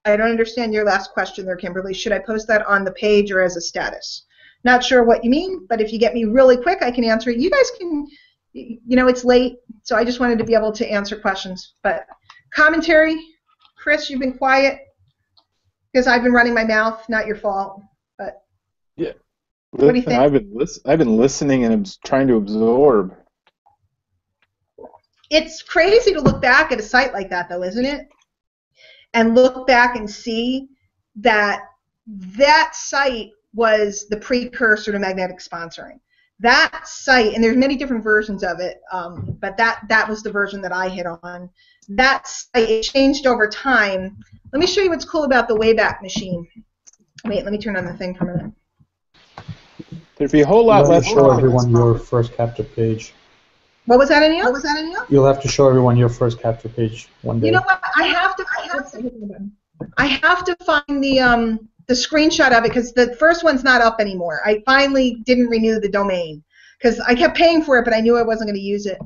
I don't understand your last question there, Kimberly. Should I post that on the page or as a status? Not sure what you mean, but if you get me really quick, I can answer it. You guys can, it's late, so I just wanted to be able to answer questions. But commentary, Chris, you've been quiet because I've been running my mouth. Not your fault, but Yeah. What do you think? I've been listening and trying to absorb. It's crazy to look back at a site like that, though, isn't it? And look back and see that that site was the precursor to magnetic sponsoring. That site, and there's many different versions of it, but that was the version that I hit on. That site, it changed over time. Let me show you what's cool about the Wayback Machine. Wait, let me turn on the thing for a minute. There'd be a whole lot You'll have less. to show everyone your first capture page. What was that, Anil? You'll have to show everyone your first capture page one day. You know what? I have to find the screenshot of it because the first one's not up anymore. I finally didn't renew the domain because I kept paying for it, but I knew I wasn't going to use it.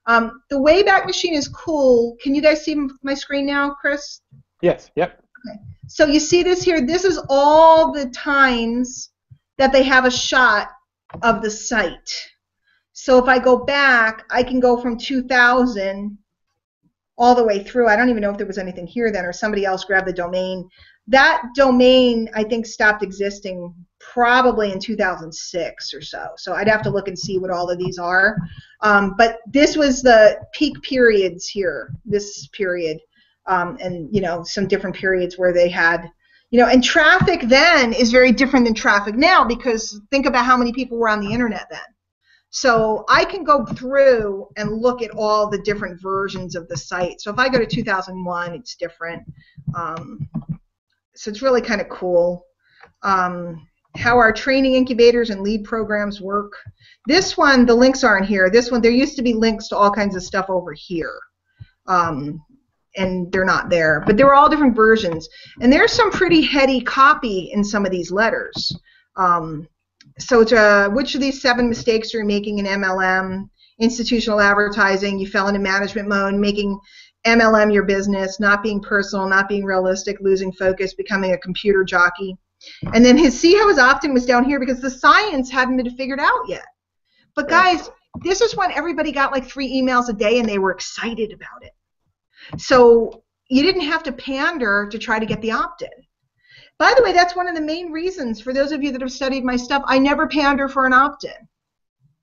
The Wayback Machine is cool. Can you guys see my screen now, Chris? Yes. Yep. Okay. So you see this here? This is all the times that they have a shot of the site. So if I go back, I can go from 2000 all the way through. I don't even know if there was anything here then or somebody else grabbed the domain. That domain, I think, stopped existing probably in 2006 or so. So I'd have to look and see what all of these are. But this was the peak periods here, this period, and, some different periods where they had, and traffic then is very different than traffic now because think about how many people were on the internet then. So I can go through and look at all the different versions of the site. So if I go to 2001, it's different. So it's really kind of cool. How our training incubators and lead programs work. This one, the links aren't here. This one, there used to be links to all kinds of stuff over here. And they're not there. But they were all different versions. And there's some pretty heady copy in some of these letters. So which of these 7 mistakes are you making in MLM? Institutional advertising, you fell into management mode, making MLM your business, not being personal, not being realistic, losing focus, becoming a computer jockey. And then see how his opt-in was down here because the science hadn't been figured out yet. But guys, this is when everybody got like 3 emails a day and they were excited about it. So you didn't have to pander to try to get the opt-in. By the way, that's one of the main reasons, for those of you that have studied my stuff, I never pander for an opt-in.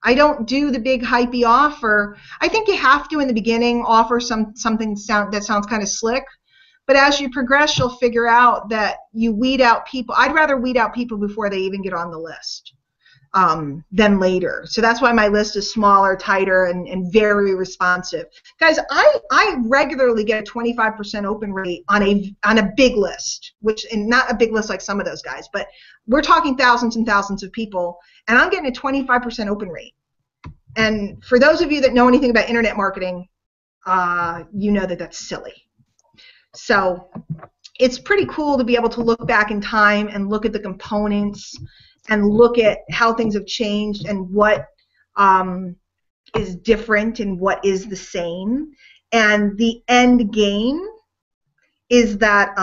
I don't do the big hypey offer. I think you have to in the beginning offer something that sounds kind of slick, but as you progress, you'll figure out that you weed out people. I'd rather weed out people before they even get on the list than later. So that's why my list is smaller, tighter, and very responsive. Guys, I regularly get a 25% open rate on a big list, and not a big list like some of those guys, but we're talking thousands and thousands of people, and I'm getting a 25% open rate. And for those of you that know anything about internet marketing, you know that that's silly. So it's pretty cool to be able to look back in time and look at the components and look at how things have changed and what is different and what is the same. And the end game is that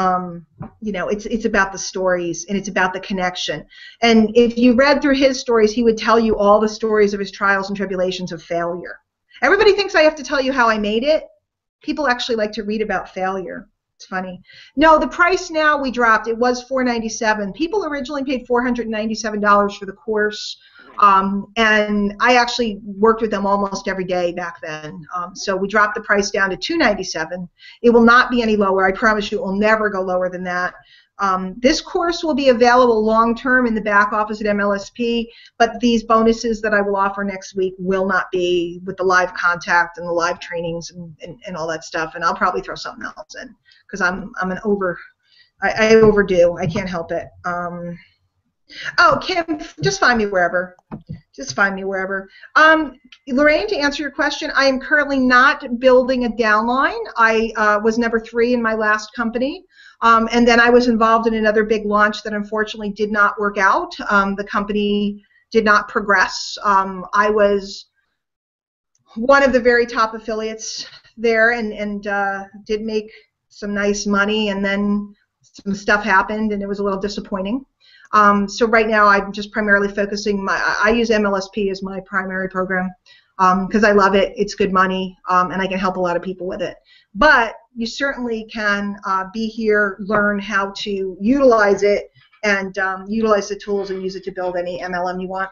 it's about the stories and it's about the connection. And if you read through his stories, he would tell you all the stories of his trials and tribulations of failure. Everybody thinks I have to tell you how I made it. People actually like to read about failure. It's funny. No, the price now we dropped. It was $497. People originally paid $497 for the course, and I actually worked with them almost every day back then. So we dropped the price down to $297. It will not be any lower. I promise you it will never go lower than that. This course will be available long-term in the back office at MLSP, but these bonuses that I will offer next week will not be with the live contact and the live trainings and all that stuff, and I'll probably throw something else in because I overdo. I can't help it. Oh, Kim, just find me wherever. Just find me wherever. Lorraine, to answer your question, I am currently not building a downline. I was number 3 in my last company. And then I was involved in another big launch that unfortunately did not work out. The company did not progress. I was one of the very top affiliates there and did make some nice money, and then some stuff happened and it was a little disappointing. So right now I'm just primarily focusing I use MLSP as my primary program because I love it. It's good money, and I can help a lot of people with it. But you certainly can be here, learn how to utilize it, and utilize the tools and use it to build any MLM you want.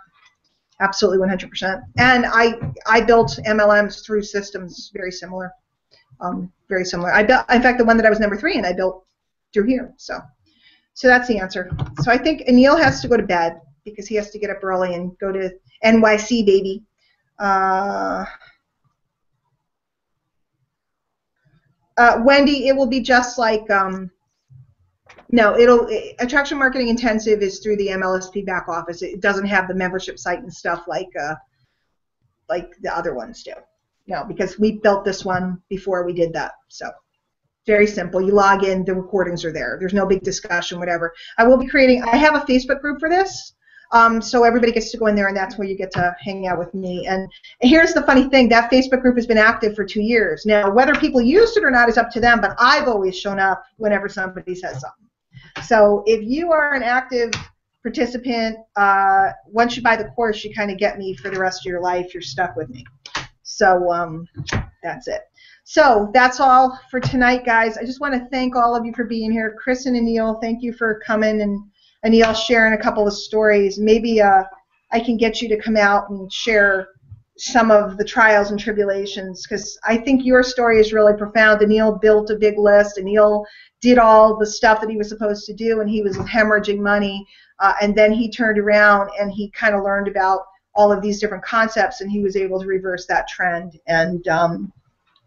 Absolutely, 100%. And I built MLMs through systems very similar. Very similar. I built, in fact, the one that I was number 3 in, I built through here. So that's the answer. So I think Anil has to go to bed because he has to get up early and go to NYC, baby. Wendy, it will be just like no, Attraction Marketing Intensive is through the MLSP back office. It doesn't have the membership site and stuff like the other ones do. No, because we built this one before we did that. So very simple. You log in, the recordings are there. There's no big discussion, whatever. I will be creating. I have a Facebook group for this. So everybody gets to go in there, and that's where you get to hang out with me. And here's the funny thing. That Facebook group has been active for 2 years. Now, whether people used it or not is up to them, but I've always shown up whenever somebody says something. So if you are an active participant, once you buy the course, you kind of get me for the rest of your life. You're stuck with me. So that's it. So that's all for tonight, guys. I just want to thank all of you for being here. Chris and Anil, thank you for coming, and Anil sharing a couple of stories. Maybe I can get you to come out and share some of the trials and tribulations, because I think your story is really profound. Anil built a big list. Anil did all the stuff that he was supposed to do, and he was hemorrhaging money, and then he turned around and he kind of learned about all of these different concepts, and he was able to reverse that trend. And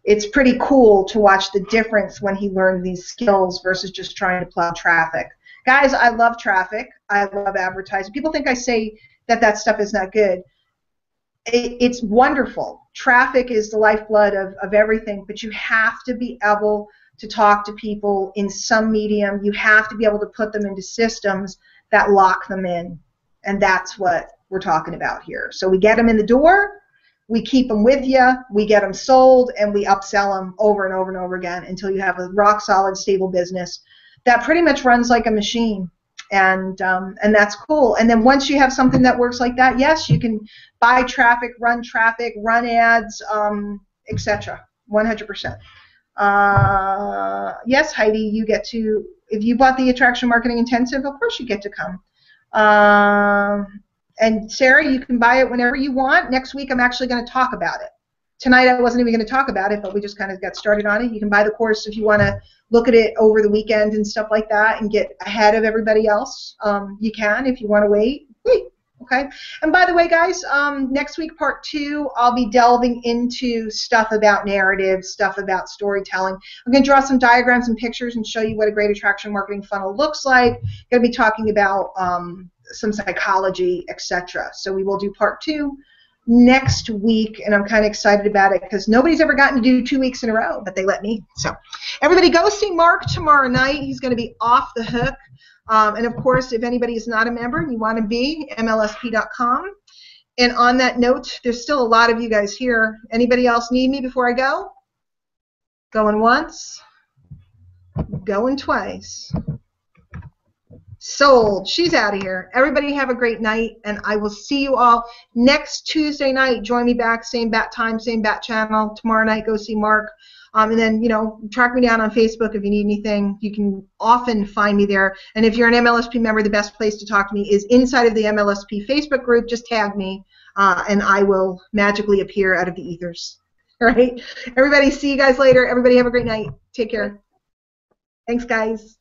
it's pretty cool to watch the difference when he learned these skills versus just trying to plow traffic. Guys, I love traffic. I love advertising. People think I say that stuff is not good. It's wonderful. Traffic is the lifeblood of everything, but you have to be able to talk to people in some medium. You have to be able to put them into systems that lock them in, and that's what we're talking about here. So we get them in the door, we keep them with you, we get them sold, and we upsell them over and over and over again until you have a rock-solid, stable business that pretty much runs like a machine. And that's cool. And then once you have something that works like that, yes, you can buy traffic, run ads, etc. 100%. Yes, Heidi, you get to, if you bought the Attraction Marketing Intensive, of course you get to come. And Sarah, you can buy it whenever you want. Next week I'm actually going to talk about it. Tonight I wasn't even going to talk about it, but we just kind of got started on it. You can buy the course if you want to look at it over the weekend and stuff like that and get ahead of everybody else. You can if you want to wait. Okay. And by the way, guys, next week, part 2, I'll be delving into stuff about narrative, stuff about storytelling. I'm going to draw some diagrams and pictures and show you what a great attraction marketing funnel looks like. Going to be talking about some psychology, etc. So we will do part 2 next week, and I'm kind of excited about it because nobody's ever gotten to do 2 weeks in a row, but they let me. So everybody go see Mark tomorrow night. He's going to be off the hook. And of course, if anybody is not a member and you want to be, mlsp.com. And on that note, there's still a lot of you guys here. Anybody else need me before I go? Going once, going twice. Sold. She's out of here. Everybody have a great night, and I will see you all next Tuesday night. Join me back, same bat time, same bat channel. Tomorrow night, go see Mark. And then, you know, track me down on Facebook if you need anything. You can often find me there. And if you're an MLSP member, the best place to talk to me is inside of the MLSP Facebook group. Just tag me, and I will magically appear out of the ethers. All right? Everybody, see you guys later. Everybody have a great night. Take care. Thanks, guys.